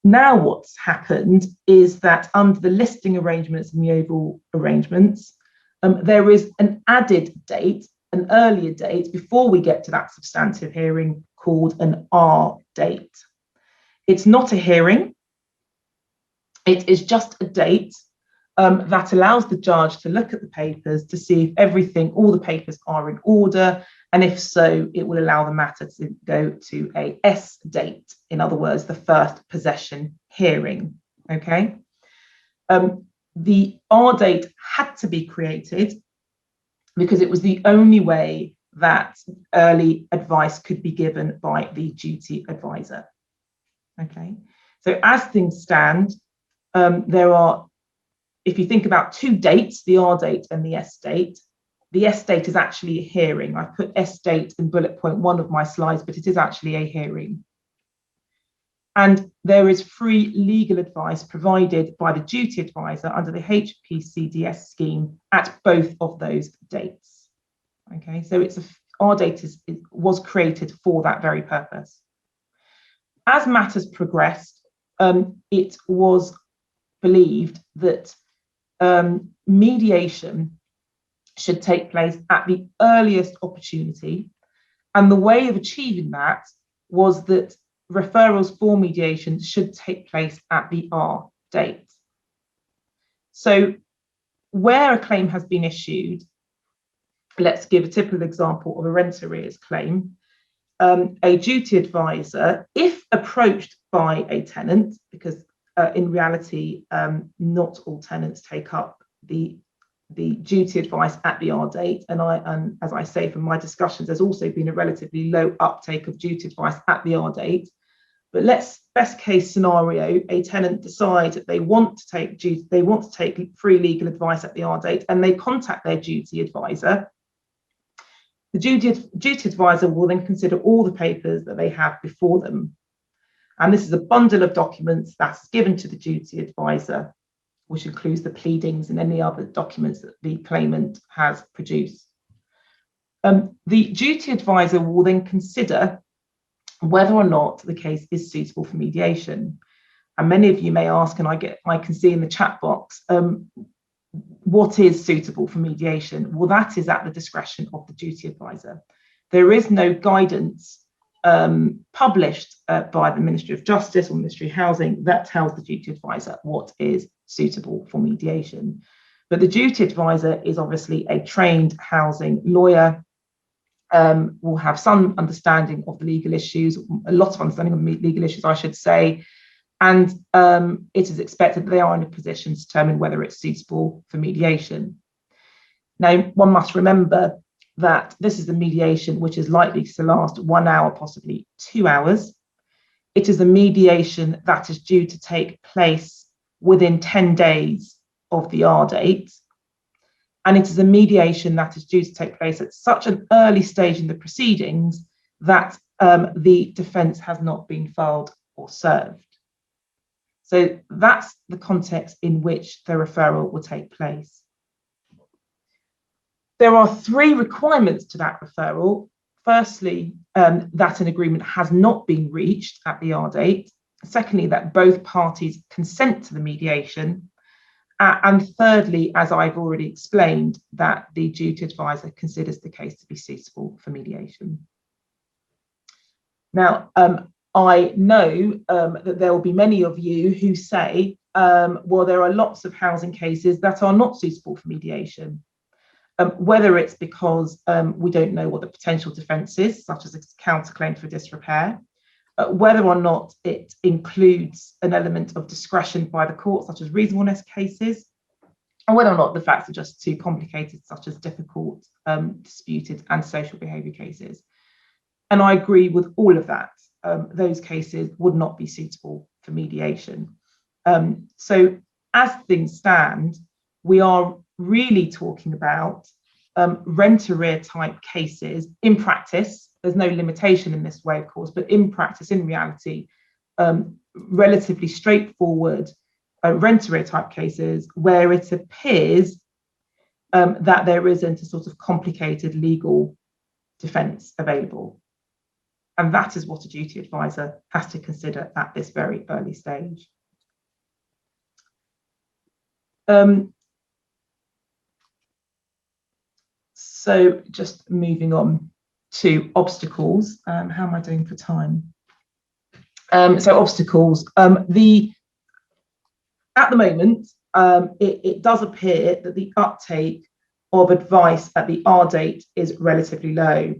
Now what's happened is that under the listing arrangements and the overall arrangements, there is an added date, an earlier date before we get to that substantive hearing called an R date. It's not a hearing, it is just a date that allows the judge to look at the papers to see if all the papers are in order, and if so, it will allow the matter to go to a S date, in other words, the first possession hearing, okay? The R date had to be created because it was the only way that early advice could be given by the duty advisor. Okay, so as things stand, there are, if you think about two dates, the R date and the S date, the S-date is actually a hearing. I've put S-date in bullet point 1 of my slides, but it is actually a hearing. And there is free legal advice provided by the duty advisor under the HPCDS scheme at both of those dates. Okay, so our date was created for that very purpose. As matters progressed, it was believed that mediation should take place at the earliest opportunity, and the way of achieving that was that referrals for mediation should take place at the R date. So where a claim has been issued, let's give a typical example of a rent arrears claim. A duty advisor, if approached by a tenant, because in reality, not all tenants take up the duty advice at the R date, and as I say from my discussions, there's also been a relatively low uptake of duty advice at the R date. But best case scenario, a tenant decides that they want to take free legal advice at the R date, and they contact their duty advisor. The duty advisor will then consider all the papers that they have before them. And this is a bundle of documents that's given to the duty advisor, which includes the pleadings and any other documents that the claimant has produced. The duty advisor will then consider whether or not the case is suitable for mediation. And many of you may ask, and I can see in the chat box, what is suitable for mediation? Well, that is at the discretion of the duty advisor. There is no guidance published by the Ministry of Justice or Ministry of Housing that tells the duty advisor what is suitable for mediation. But the duty advisor is obviously a trained housing lawyer, will have some understanding of the legal issues, a lot of understanding of legal issues, I should say, and it is expected that they are in a position to determine whether it's suitable for mediation. Now, one must remember that this is a mediation which is likely to last 1 hour, possibly 2 hours. It is a mediation that is due to take place within 10 days of the R date. And it is a mediation that is due to take place at such an early stage in the proceedings that the defence has not been filed or served. So that's the context in which the referral will take place. There are 3 requirements to that referral. Firstly, that an agreement has not been reached at the R date. Secondly, that both parties consent to the mediation. And thirdly, as I've already explained, that the duty advisor considers the case to be suitable for mediation. Now, I know that there will be many of you who say, well, there are lots of housing cases that are not suitable for mediation. Whether it's because we don't know what the potential defence is, such as a counterclaim for disrepair, whether or not it includes an element of discretion by the court, such as reasonableness cases, and whether or not the facts are just too complicated, such as difficult, disputed and social behaviour cases. And I agree with all of that. Those cases would not be suitable for mediation. So as things stand, we are really talking about rent arrear type cases in practice. There's no limitation in this way, of course, but in practice, in reality, relatively straightforward rent arrear type cases where it appears that there isn't a sort of complicated legal defence available. And that is what a duty advisor has to consider at this very early stage. So just moving on to obstacles. How am I doing for time? So obstacles. At the moment, it does appear that the uptake of advice at the R date is relatively low.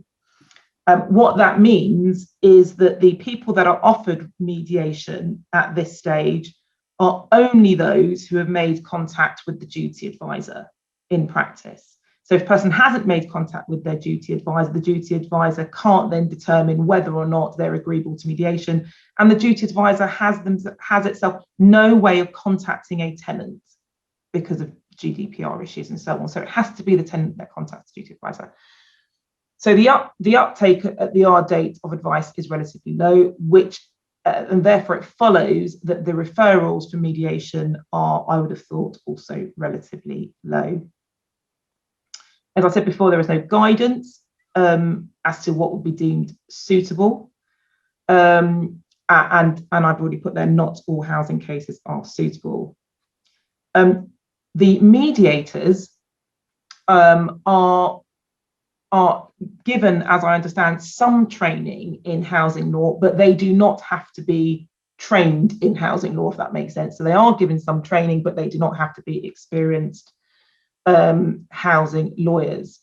What that means is that the people that are offered mediation at this stage are only those who have made contact with the duty advisor in practice. So if a person hasn't made contact with their duty advisor, the duty advisor can't then determine whether or not they're agreeable to mediation. And the duty advisor has itself no way of contacting a tenant because of GDPR issues and so on. So it has to be the tenant that contacts the duty advisor. So the uptake at the R date of advice is relatively low, and therefore it follows that the referrals for mediation are, I would have thought, also relatively low. As I said before, there is no guidance as to what would be deemed suitable. And I've already put there, not all housing cases are suitable. The mediators are given, as I understand, some training in housing law, but they do not have to be trained in housing law, if that makes sense. So they are given some training, but they do not have to be experienced housing lawyers.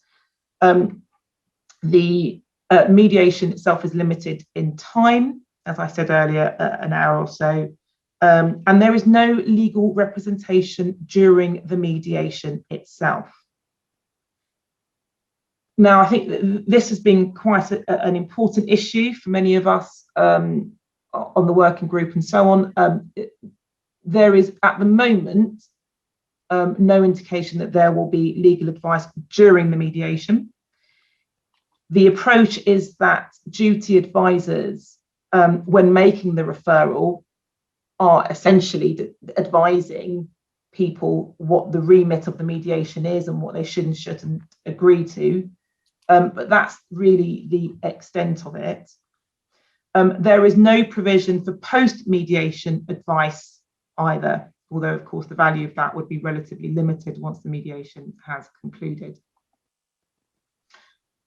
The mediation itself is limited in time, as I said earlier, an hour or so. And there is no legal representation during the mediation itself. Now, I think this has been quite an important issue for many of us on the working group and so on. There is, at the moment, no indication that there will be legal advice during the mediation. The approach is that duty advisors, when making the referral, are essentially advising people what the remit of the mediation is and what they should and shouldn't agree to. But that's really the extent of it. There is no provision for post-mediation advice either, although of course the value of that would be relatively limited once the mediation has concluded.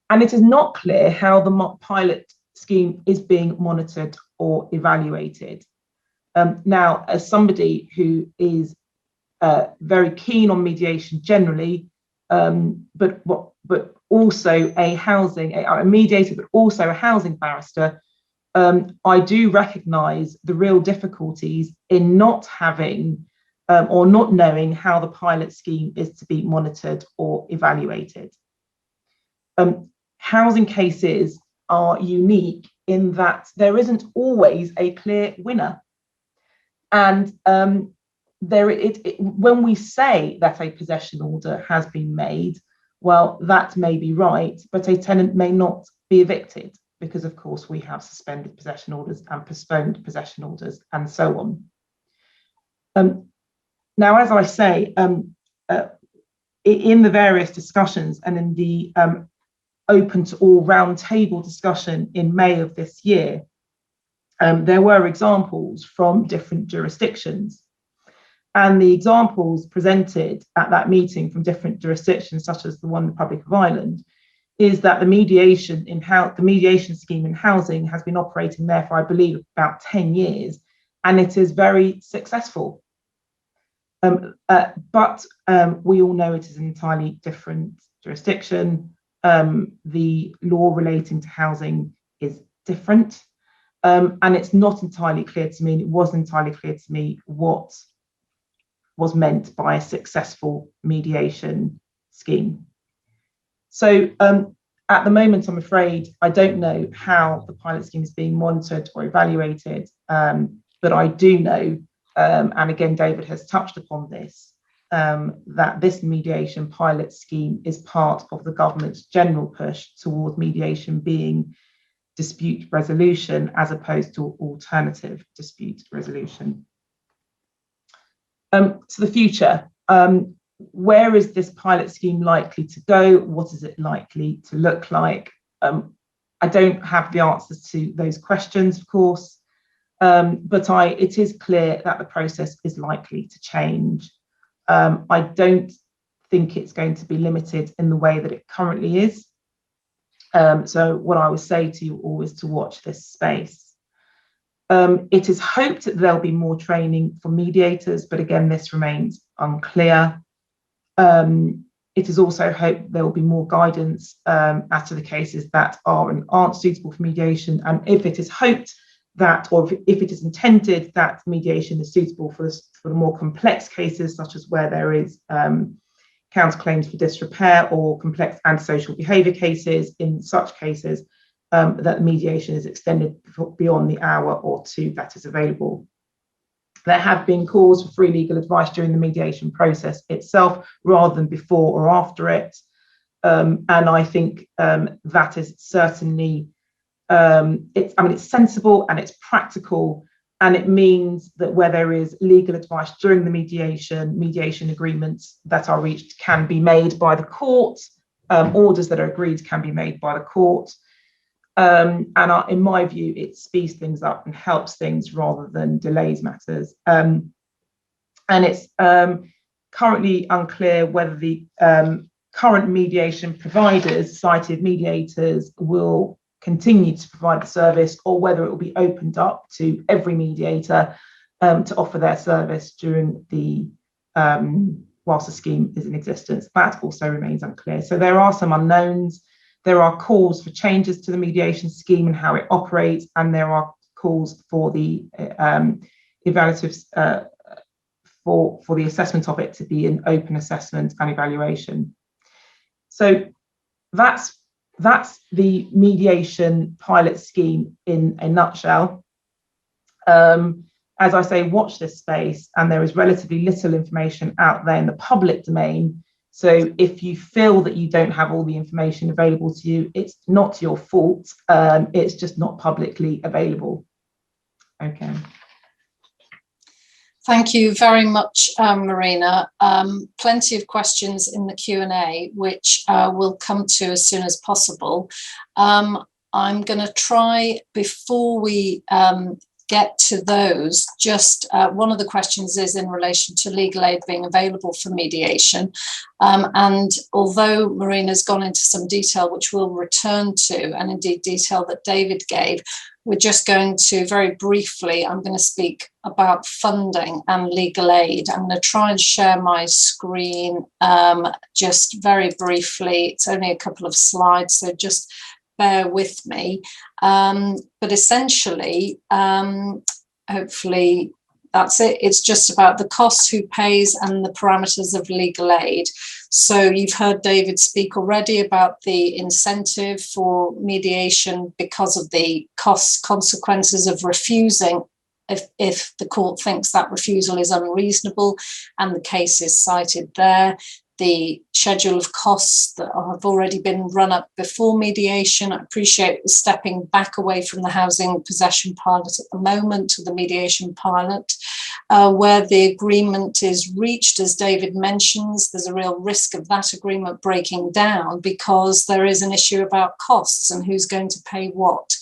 And it is not clear how the pilot scheme is being monitored or evaluated. Now, as somebody who is very keen on mediation generally, but also a mediator, but also a housing barrister, I do recognise the real difficulties in not having or not knowing how the pilot scheme is to be monitored or evaluated. Housing cases are unique in that there isn't always a clear winner. And when we say that a possession order has been made, well, that may be right, but a tenant may not be evicted because, of course, we have suspended possession orders and postponed possession orders and so on. Now, as I say, in the various discussions and in the open to all roundtable discussion in May of this year, there were examples from different jurisdictions. And the examples presented at that meeting from different jurisdictions, such as the one in the Republic of Ireland, is that the mediation scheme in housing has been operating there for, I believe, about 10 years, and it is very successful. But we all know it is an entirely different jurisdiction. The law relating to housing is different, and it's not entirely clear to me, and it wasn't entirely clear to me what was meant by a successful mediation scheme. So at the moment, I'm afraid I don't know how the pilot scheme is being monitored or evaluated, but I do know, and again, David has touched upon this, that this mediation pilot scheme is part of the government's general push towards mediation being dispute resolution as opposed to alternative dispute resolution. To the future, where is this pilot scheme likely to go? What is it likely to look like? I don't have the answers to those questions, of course, but it is clear that the process is likely to change. I don't think it's going to be limited in the way that it currently is. So what I would say to you all is to watch this space. It is hoped that there'll be more training for mediators, but again, this remains unclear. It is also hoped there will be more guidance as to the cases that are and aren't suitable for mediation. And if it is hoped that, or if it is intended that mediation is suitable for the more complex cases, such as where there is counterclaims for disrepair or complex antisocial behaviour cases, in such cases, that mediation is extended beyond the hour or two that is available. there have been calls for free legal advice during the mediation process itself rather than before or after it. And I think that is certainly, it's sensible and it's practical, and it means that where there is legal advice during the mediation agreements that are reached can be made by the court, orders that are agreed can be made by the court. In my view, it speeds things up and helps things rather than delays matters. And it's currently unclear whether the current mediation providers, cited mediators, will continue to provide the service, or whether it will be opened up to every mediator to offer their service during the whilst the scheme is in existence. That also remains unclear. So there are some unknowns. There are calls for changes to the mediation scheme and how it operates, and there are calls for the evaluatives for the assessment of it to be an open assessment and evaluation. So that's the mediation pilot scheme in a nutshell. As I say, watch this space, and there is relatively little information out there in the public domain. So if you feel that you don't have all the information available to you, it's not your fault. It's just not publicly available. Okay. Thank you very much, Marina. Plenty of questions in the Q&A, which we'll come to as soon as possible. I'm going to try, before we get to those, just one of the questions is in relation to legal aid being available for mediation. And although Marina's gone into some detail, which we'll return to, and indeed detail that David gave, we're just going to very briefly, I'm going to speak about funding and legal aid. I'm going to try and share my screen just very briefly. It's only a couple of slides, so just bear with me. But essentially, hopefully that's it. It's just about the costs, who pays, and the parameters of legal aid. So you've heard David speak already about the incentive for mediation because of the consequences of refusing if the court thinks that refusal is unreasonable, and the case is cited there. The schedule of costs that have already been run up before mediation. I appreciate stepping back away from the housing possession pilot at the moment to the mediation pilot, where the agreement is reached, as David mentions. There's a real risk of that agreement breaking down because there is an issue about costs and who's going to pay what.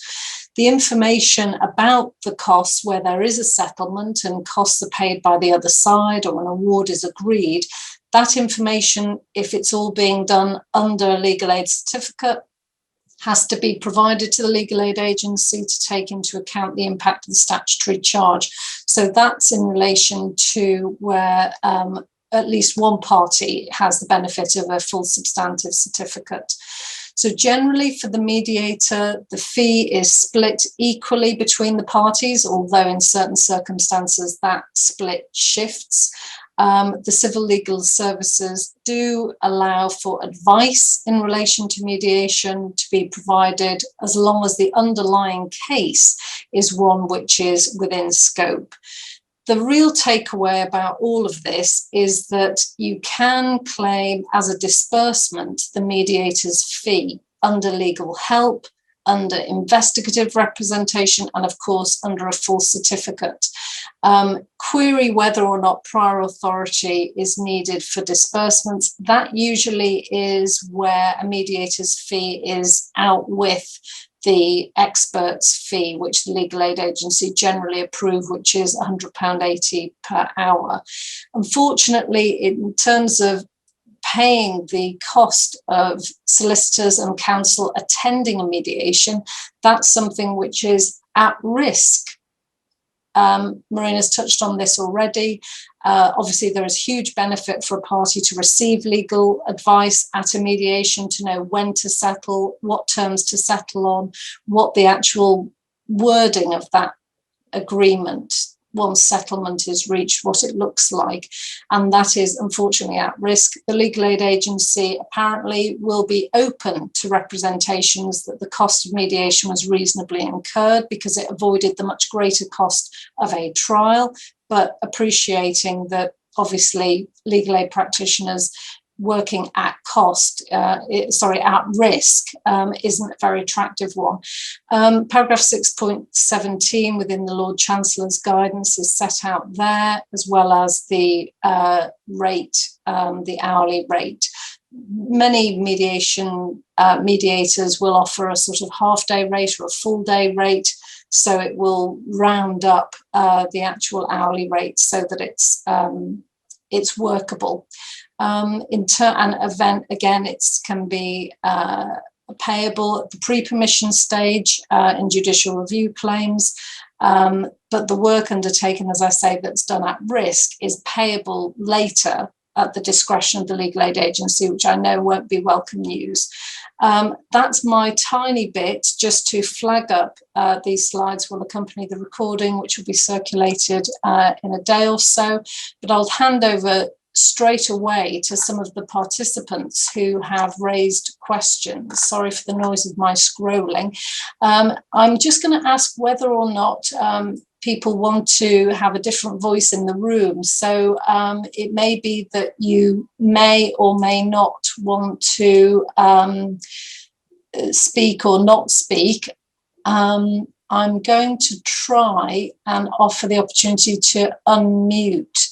The information about the costs, where there is a settlement and costs are paid by the other side or an award is agreed, that information, if it's all being done under a legal aid certificate, has to be provided to the legal aid agency to take into account the impact of the statutory charge. So that's in relation to where at least one party has the benefit of a full substantive certificate. So generally for the mediator, the fee is split equally between the parties, although in certain circumstances that split shifts. The civil legal services do allow for advice in relation to mediation to be provided as long as the underlying case is one which is within scope. The real takeaway about all of this is that you can claim as a disbursement the mediator's fee under legal help, under investigative representation, and of course under a full certificate. Query whether or not prior authority is needed for disbursements. That usually is where a mediator's fee is out with the expert's fee, which the legal aid agency generally approve, which is £100.80 per hour. Unfortunately, in terms of paying the cost of solicitors and counsel attending a mediation, that's something which is at risk. Marina's touched on this already. Obviously, there is huge benefit for a party to receive legal advice at a mediation, to know when to settle, what terms to settle on, what the actual wording of that agreement, once settlement is reached, what it looks like. And that is unfortunately at risk. The legal aid agency apparently will be open to representations that the cost of mediation was reasonably incurred because it avoided the much greater cost of a trial. but appreciating that obviously legal aid practitioners working at cost, at risk, isn't a very attractive one. Paragraph 6.17 within the Lord Chancellor's guidance is set out there, as well as the rate, the hourly rate. Many mediators will offer a sort of half-day rate or a full-day rate, so it will round up the actual hourly rate so that it's workable. An event, again, it can be payable at the pre-permission stage in judicial review claims, but the work undertaken, as I say, that's done at risk is payable later at the discretion of the legal aid agency, which I know won't be welcome news. That's my tiny bit just to flag up. These slides will accompany the recording, which will be circulated in a day or so, but I'll hand over straight away to some of the participants who have raised questions. Sorry for the noise of my scrolling. I'm just going to ask whether or not people want to have a different voice in the room. So it may be that you may or may not want to speak or not speak. I'm going to try and offer the opportunity to unmute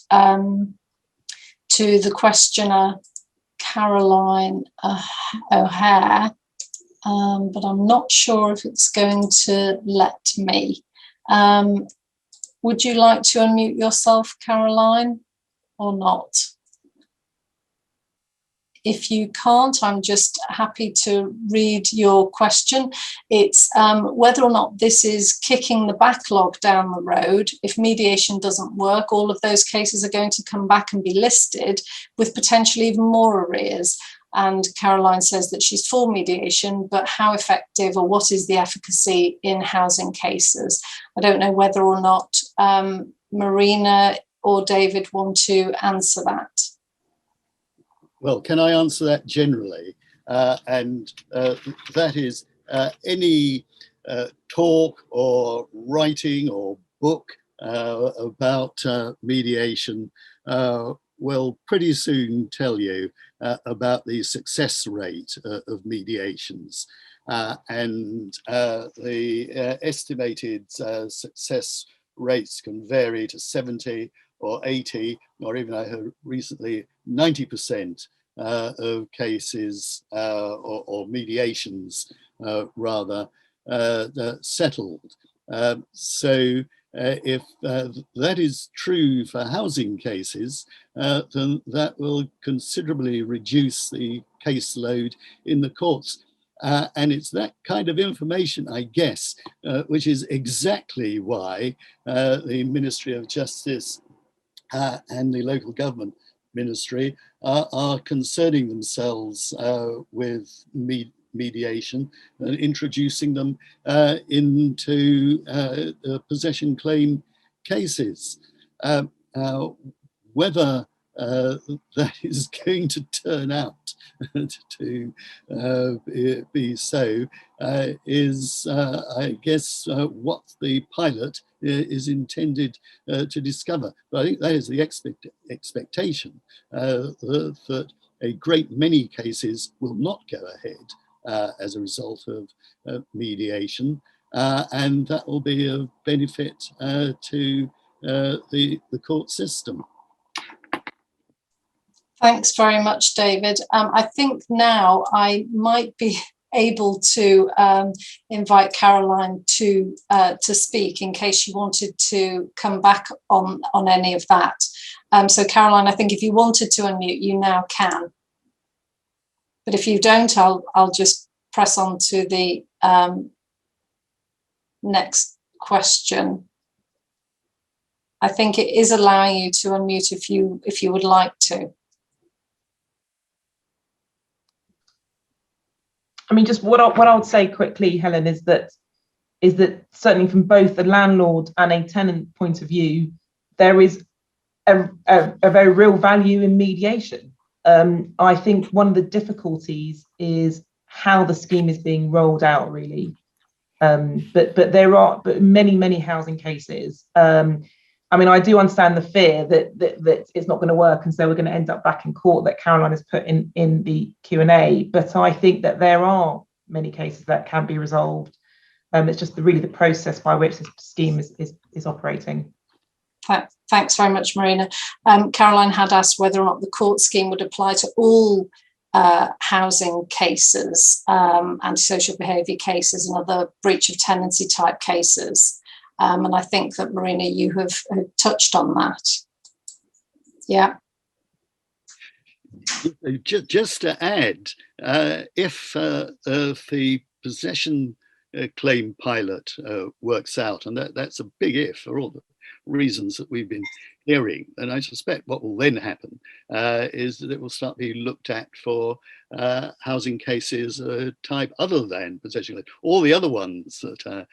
to the questioner, Caroline O'Hare, but I'm not sure if it's going to let me. Would you like to unmute yourself, Caroline, or not? If you can't, I'm just happy to read your question. It's whether or not this is kicking the backlog down the road. If mediation doesn't work, all of those cases are going to come back and be listed with potentially even more arrears. And Caroline says that she's for mediation, but how effective or what is the efficacy in housing cases? I don't know whether or not Marina or David want to answer that. Well, can I answer that generally? That is any talk or writing or book about mediation will pretty soon tell you about the success rate of mediations. The estimated success rates can vary to 70 or 80, or even I heard recently 90% of cases or mediations rather settled. So if that is true for housing cases, then that will considerably reduce the caseload in the courts. And it's that kind of information, I guess, which is exactly why the Ministry of Justice and the local government ministry are concerning themselves with mediation and introducing them into possession claim cases. Whether that is going to turn out to be so is, I guess, what the pilot is intended to discover. But I think that is the expectation, that a great many cases will not go ahead as a result of mediation, and that will be of benefit to the court system. Thanks very much, David. I think now I might be able to invite Caroline to speak in case she wanted to come back on any of that. So Caroline, I think if you wanted to unmute, you now can. But if you don't, I'll just press on to the next question. I think it is allowing you to unmute if you would like to. I mean, just what I would say quickly, Helen, is that certainly from both the landlord and a tenant point of view, there is a very real value in mediation. I think one of the difficulties is how the scheme is being rolled out, really. But there are many housing cases. I mean, I do understand the fear that it's not going to work, and so we're going to end up back in court, that Caroline has put in the Q&A. But I think that there are many cases that can be resolved. It's just really the process by which this scheme is operating. Thanks very much, Marina. Caroline had asked whether or not the court scheme would apply to all housing cases, antisocial behaviour cases and other breach of tenancy type cases. And I think that, Marina, you have touched on that. Yeah. Just to add, if the possession claim pilot works out, and that's a big if for all the reasons that we've been hearing, and I suspect what will then happen is that it will start being looked at for housing cases type other than possession, all the other ones that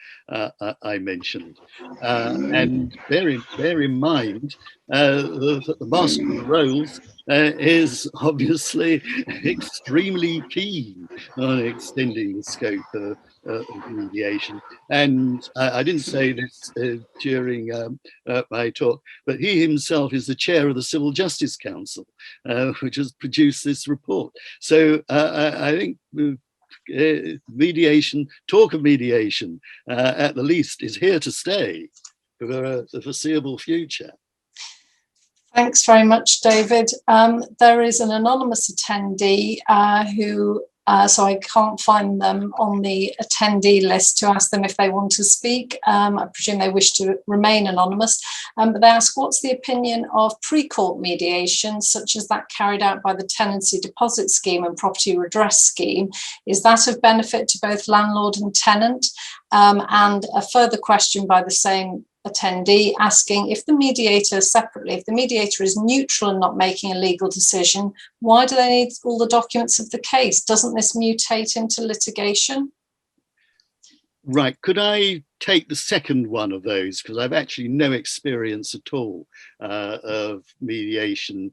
I mentioned. And bear in mind that the Master of the Rolls is obviously extremely keen on extending the scope of mediation. And I didn't say this during my talk, but he himself is the chair of the Civil Justice Council, which has produced this report. So I think mediation, talk of mediation, at the least, is here to stay for the foreseeable future. Thanks very much, David. There is an anonymous attendee who, so I can't find them on the attendee list to ask them if they want to speak. I presume they wish to remain anonymous, but they ask, what's the opinion of pre-court mediation, such as that carried out by the Tenancy Deposit Scheme and Property Redress Scheme? Is that of benefit to both landlord and tenant? And a further question by the same attendee asking, if the mediator separately, if the mediator is neutral and not making a legal decision, why do they need all the documents of the case? Doesn't this mutate into litigation? Right, could I take the second one of those, because I've actually no experience at all of mediation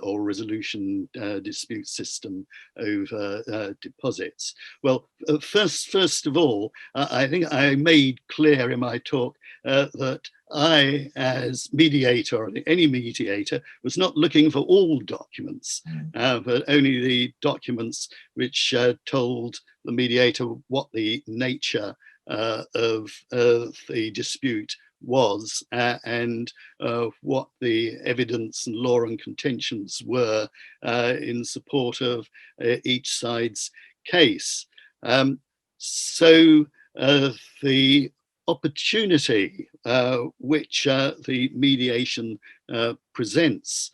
or resolution dispute system over deposits. Well, first of all, I think I made clear in my talk that I, as mediator, or any mediator, was not looking for all documents, but only the documents which told the mediator what the nature of the dispute was and what the evidence and law and contentions were in support of each side's case. So the opportunity which the mediation presents,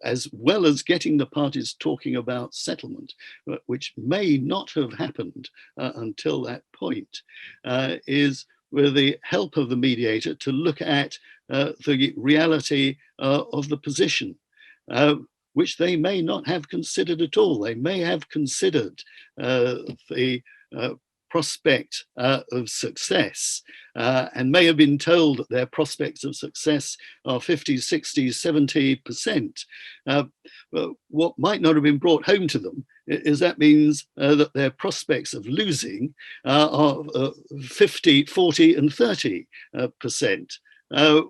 as well as getting the parties talking about settlement, which may not have happened until that point, is with the help of the mediator to look at the reality of the position, which they may not have considered at all. They may have considered the prospect of success and may have been told that their prospects of success are 50, 60, 70%. But what might not have been brought home to them is that means that their prospects of losing are 50, 40 and 30%.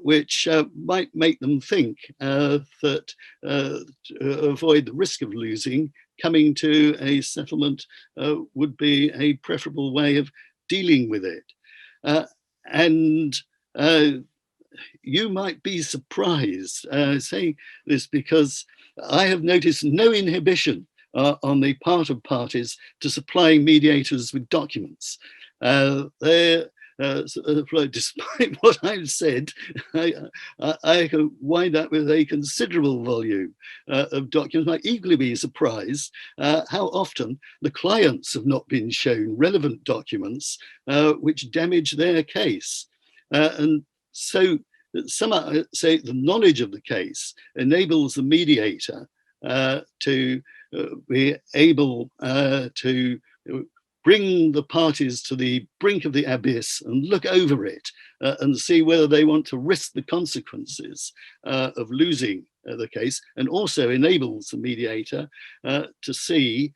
Which might make them think that to avoid the risk of losing, coming to a settlement would be a preferable way of dealing with it. And you might be surprised, saying this because I have noticed no inhibition on the part of parties to supplying mediators with documents. Despite what I've said, I can wind up with a considerable volume of documents. I might equally be surprised how often the clients have not been shown relevant documents which damage their case. And so some say the knowledge of the case enables the mediator to be able to bring the parties to the brink of the abyss and look over it and see whether they want to risk the consequences of losing the case, and also enables the mediator to see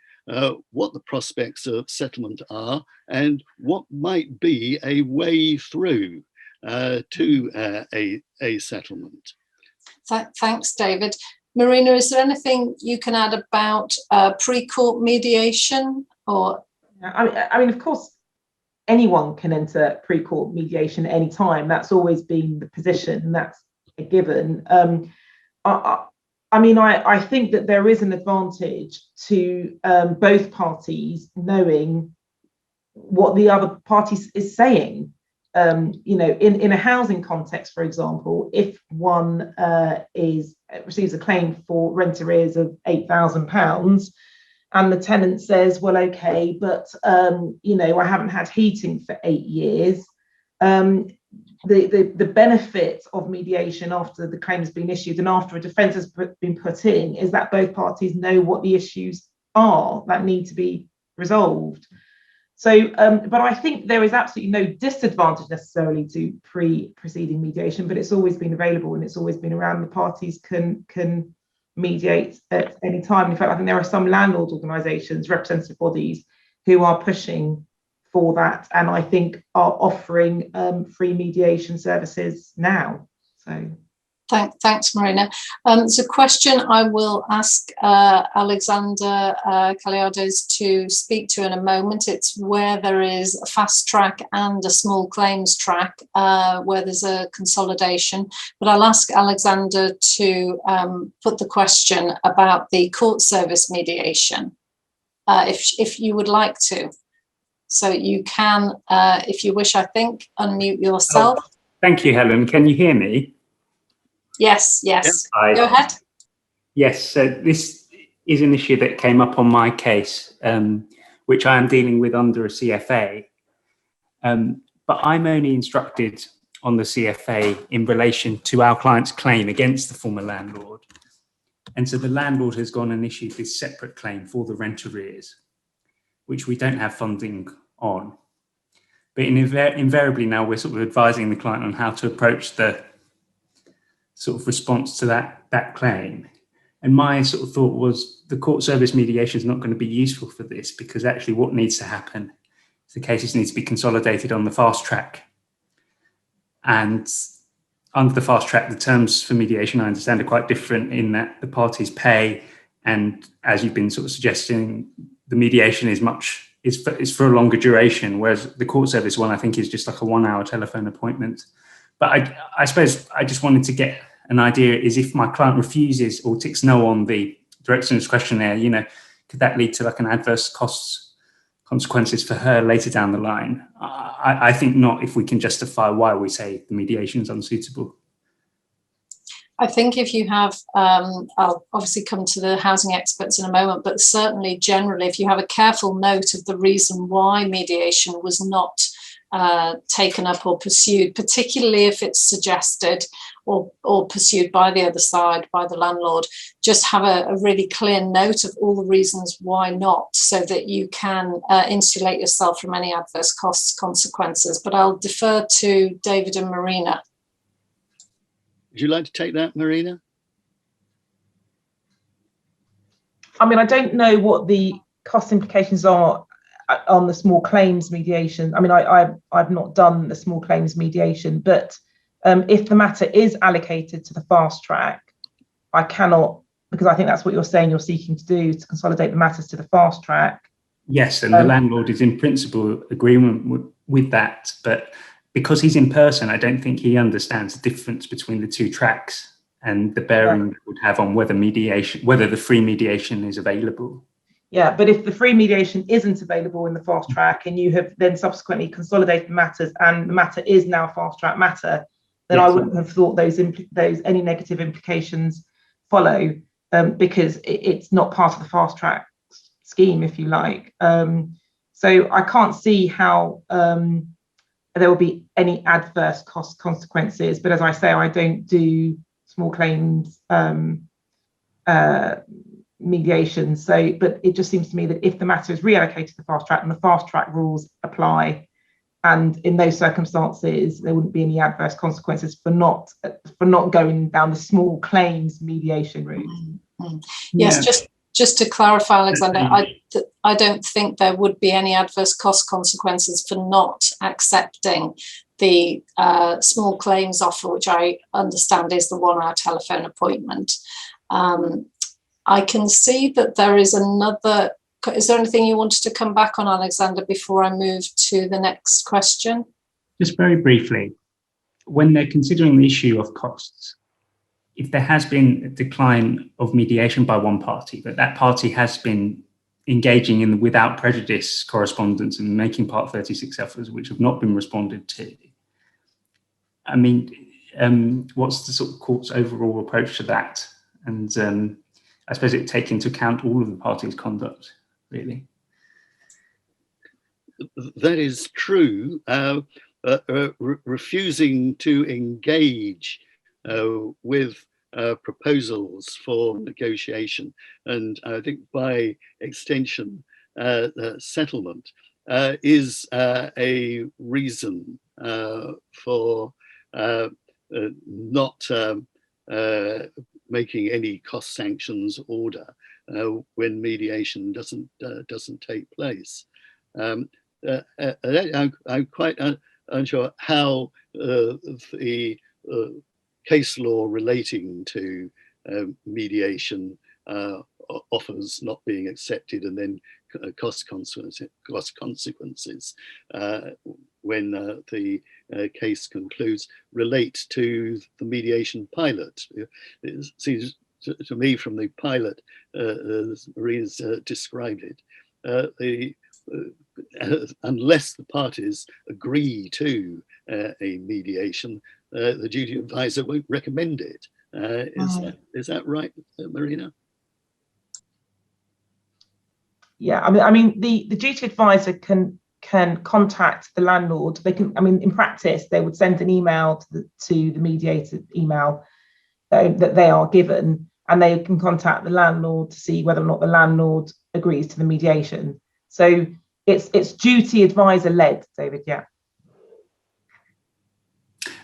what the prospects of settlement are and what might be a way through. to a settlement. Thanks, David. Marina, is there anything you can add about pre-court mediation? Or I mean, of course, anyone can enter pre-court mediation at any time. That's always been the position, and that's a given. I think that there is an advantage to both parties knowing what the other party is saying. In a housing context, for example, if one receives a claim for rent arrears of £8,000, and the tenant says, well, okay, but I haven't had heating for 8 years. The benefit of mediation after the claim has been issued and after a defence has been put in is that both parties know what the issues are that need to be resolved. So, but I think there is absolutely no disadvantage necessarily to proceeding mediation, but it's always been available and it's always been around. The parties can mediate at any time. In fact, I think there are some landlord organisations, representative bodies, who are pushing for that, and I think are offering free mediation services now. So, thanks, Marina. It's a question I will ask Alexander Kaliades to speak to in a moment. It's where there is a fast track and a small claims track, where there's a consolidation. But I'll ask Alexander to put the question about the court service mediation, if you would like to. So you can, if you wish, I think, unmute yourself. Oh, thank you, Helen. Can you hear me? Yes. Go ahead. Yes, so this is an issue that came up on my case, which I am dealing with under a CFA. But I'm only instructed on the CFA in relation to our client's claim against the former landlord. And so the landlord has gone and issued this separate claim for the rent arrears, which we don't have funding on. But invariably now we're sort of advising the client on how to approach the sort of response to that claim. And my sort of thought was the court service mediation is not going to be useful for this, because actually what needs to happen is the cases need to be consolidated on the fast track. And under the fast track, the terms for mediation, I understand, are quite different in that the parties pay, and as you've been sort of suggesting, the mediation is for a longer duration, whereas the court service one, I think, is just like a 1 hour telephone appointment. But I suppose I just wanted to get an idea, is if my client refuses or ticks no on the director's questionnaire, could that lead to like an adverse consequences for her later down the line? I think not, if we can justify why we say the mediation is unsuitable. I think if you have, I'll obviously come to the housing experts in a moment, but certainly generally, if you have a careful note of the reason why mediation was not taken up or pursued, particularly if it's suggested or pursued by the other side, by the landlord, just have a really clear note of all the reasons why not, so that you can insulate yourself from any adverse consequences. But I'll defer to David and Marina. Would you like to take that, Marina? I mean, I don't know what the cost implications are on the small claims mediation. I mean, I've not done the small claims mediation, but if the matter is allocated to the fast track, I cannot, because I think that's what you're saying you're seeking to do, to consolidate the matters to the fast track. Yes, and the landlord is in principle agreement with that, but because he's in person, I don't think he understands the difference between the two tracks and the bearing it would have on whether the free mediation is available. Yeah, but if the free mediation isn't available in the fast track and you have then subsequently consolidated matters and the matter is now a fast track matter, then yes, I wouldn't have thought those any negative implications follow, because it's not part of the fast track scheme, if you like. So I can't see how there will be any adverse consequences. But as I say, I don't do small claims mediation. So, but it just seems to me that if the matter is reallocated to the fast track and the fast track rules apply, and in those circumstances, there wouldn't be any adverse consequences for not going down the small claims mediation route. Mm-hmm. Yes, yeah. Just to clarify, Alexander, I don't think there would be any adverse consequences for not accepting the small claims offer, which I understand is the 1 hour telephone appointment. I can see that there is another. Is there anything you wanted to come back on, Alexander, before I move to the next question? Just very briefly, when they're considering the issue of costs, if there has been a decline of mediation by one party, but that party has been engaging in the without prejudice correspondence and making Part 36 offers which have not been responded to, I mean, what's the sort of court's overall approach to that? And I suppose it takes into account all of the parties' conduct, really. That is true. Refusing to engage with proposals for negotiation, and I think by extension settlement, is a reason for not making any cost sanctions order when mediation doesn't take place. I'm quite unsure how the case law relating to mediation offers not being accepted and then cost consequences when the case concludes relate to the mediation pilot. It seems to me from the pilot, as Marina's described it, unless the parties agree to a mediation, the duty advisor won't recommend it. Is that right, Marina? Yeah, I mean, the duty advisor can contact the landlord. They can, I mean, in practice, they would send an email to the mediator email that they are given, and they can contact the landlord to see whether or not the landlord agrees to the mediation. So it's duty advisor led, David. Yeah.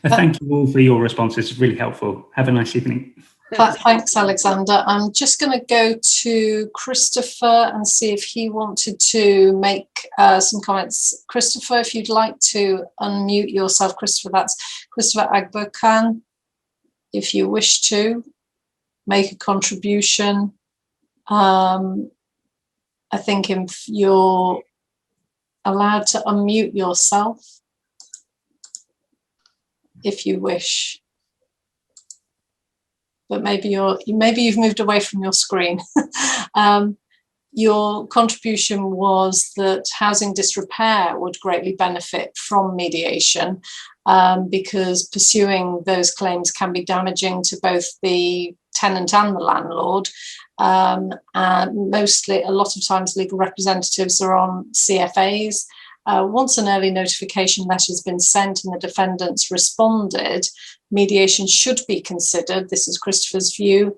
Thank you all for your responses. It's really helpful. Have a nice evening. Thanks, Alexander. I'm just going to go to Christopher and see if he wanted to make some comments. Christopher, if you'd like to unmute yourself, Christopher, that's Christopher Agbokan. If you wish to make a contribution, I think if you're allowed to unmute yourself, if you wish. But maybe you've moved away from your screen. Your contribution was that housing disrepair would greatly benefit from mediation because pursuing those claims can be damaging to both the tenant and the landlord. And mostly, a lot of times, legal representatives are on CFAs. Once an early notification letter has been sent and the defendants responded, mediation should be considered. This is Christopher's view.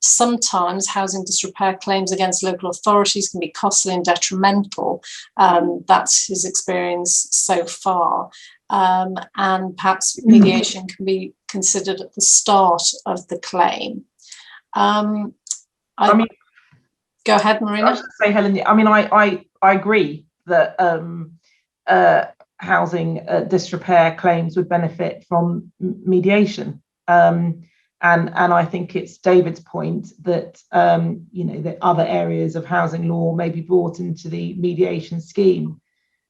Sometimes housing disrepair claims against local authorities can be costly and detrimental. That's his experience so far. And perhaps mediation can be considered at the start of the claim. I mean, go ahead, Marina. I was going to say, Helen, I mean, I agree that housing disrepair claims would benefit from mediation. And I think it's David's point that, that other areas of housing law may be brought into the mediation scheme.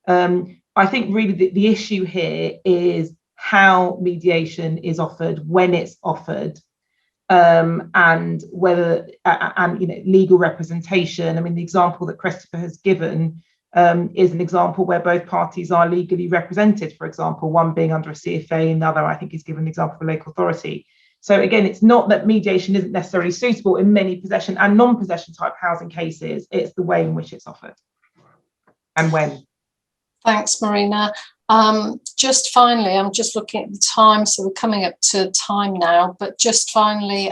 I think really the issue here is how mediation is offered, when it's offered, and whether, legal representation. I mean, the example that Christopher has given is an example where both parties are legally represented, for example, one being under a CFA and the other, I think, is given an example of a local authority. So again, it's not that mediation isn't necessarily suitable in many possession and non-possession type housing cases, it's the way in which it's offered and when. Thanks, Marina. Just finally, I'm just looking at the time, so we're coming up to time now, but just finally,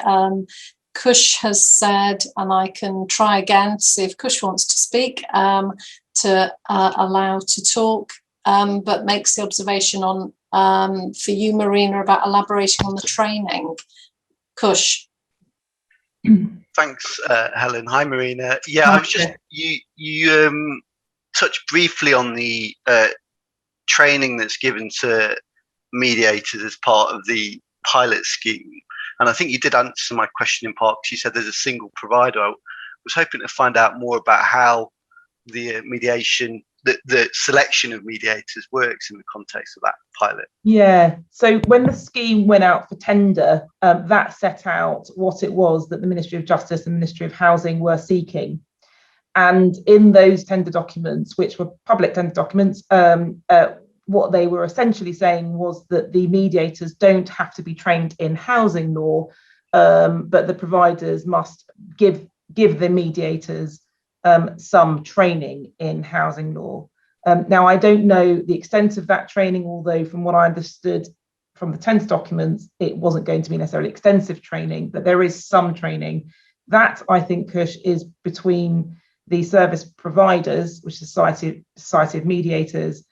Kush has said, and I can try again to see if Kush wants to speak, to allow to talk, but makes the observation on, for you, Marina, about elaborating on the training. Kush. Thanks, Helen. Hi, Marina. Yeah, I was just, you touched briefly on the training that's given to mediators as part of the pilot scheme. And I think you did answer my question in part because you said there's a single provider. I was hoping to find out more about how the mediation, the selection of mediators works in the context of that pilot. Yeah, so when the scheme went out for tender, that set out what it was that the Ministry of Justice and Ministry of Housing were seeking. And in those tender documents, which were public tender documents, what they were essentially saying was that the mediators don't have to be trained in housing law, but the providers must give the mediators some training in housing law. Now, I don't know the extent of that training, although from what I understood from the tender documents, it wasn't going to be necessarily extensive training, but there is some training. That, I think, Kush, is between the service providers, which is Society of Mediators,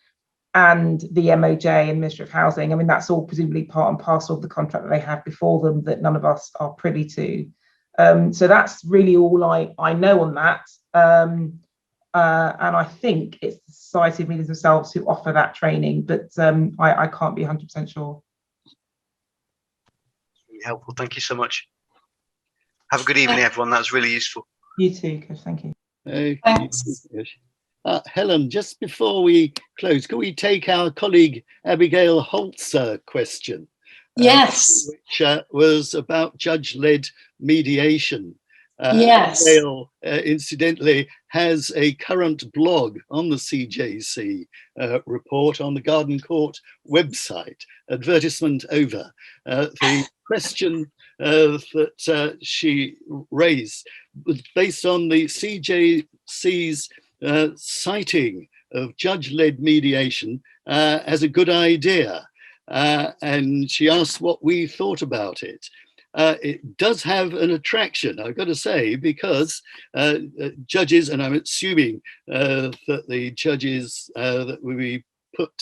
and the MOJ and Ministry of Housing. I mean, that's all presumably part and parcel of the contract that they have before them that none of us are privy to. So that's really all I know on that. And I think it's the Society of Mediators themselves who offer that training, but I can't be 100% sure. Really helpful. Thank you so much. Have a good evening, everyone. That was really useful. You too, Kush. Thank you. Thanks. Helen, just before we close, can we take our colleague Abigail Holt's question? Yes. Which was about judge-led mediation. Yes. Abigail, incidentally, has a current blog on the CJC report on the Garden Court website. Advertisement over. The question that she raised was based on the CJC's citing of judge-led mediation as a good idea. And she asked what we thought about it. It does have an attraction, I've got to say, because judges, and I'm assuming that the judges that we put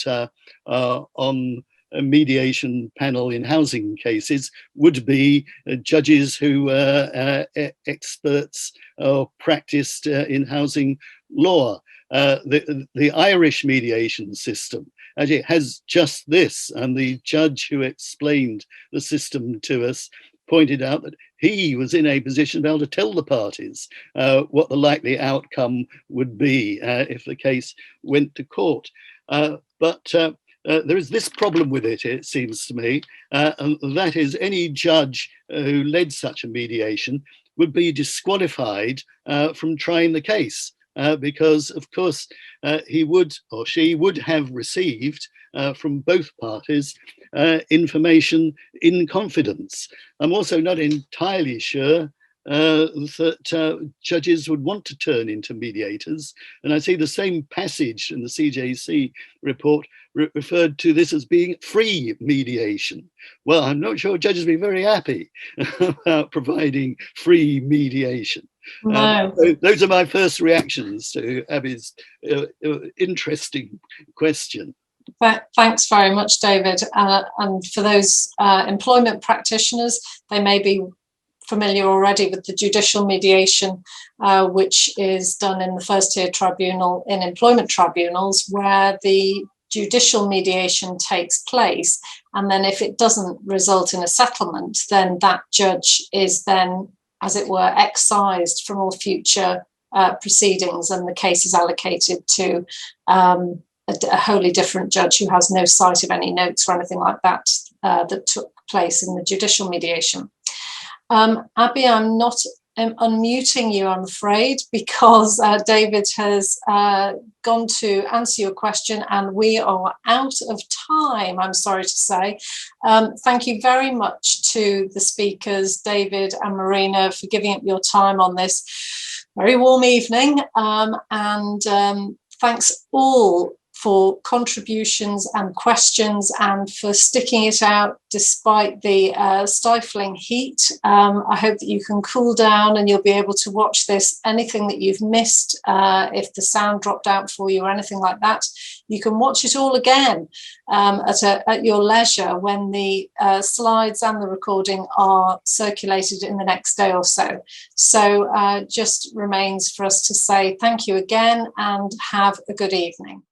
on a mediation panel in housing cases would be judges who were experts or practiced in housing law. The Irish mediation system actually has just this, and the judge who explained the system to us pointed out that he was in a position to be able to tell the parties what the likely outcome would be if the case went to court. But there is this problem with it, it seems to me, and that is any judge who led such a mediation would be disqualified from trying the case. Because, of course, he would or she would have received from both parties information in confidence. I'm also not entirely sure that judges would want to turn into mediators. And I see the same passage in the CJC report referred to this as being free mediation. Well, I'm not sure judges would be very happy about providing free mediation. No. So those are my first reactions to Abby's interesting question. Thanks very much, David. And for those employment practitioners, they may be familiar already with the judicial mediation, which is done in the first tier tribunal in employment tribunals, where the judicial mediation takes place. And then if it doesn't result in a settlement, then that judge is then, as it were, excised from all future proceedings, and the case is allocated to a wholly different judge who has no sight of any notes or anything like that that took place in the judicial mediation. Abby, I'm not unmuting you, I'm afraid, because David has gone to answer your question and we are out of time, I'm sorry to say. Thank you very much to the speakers, David and Marina, for giving up your time on this very warm evening. Thanks all for contributions and questions and for sticking it out despite the stifling heat. I hope that you can cool down and you'll be able to watch this. Anything that you've missed, if the sound dropped out for you or anything like that, you can watch it all again at your leisure when the slides and the recording are circulated in the next day or so. So just remains for us to say thank you again and have a good evening.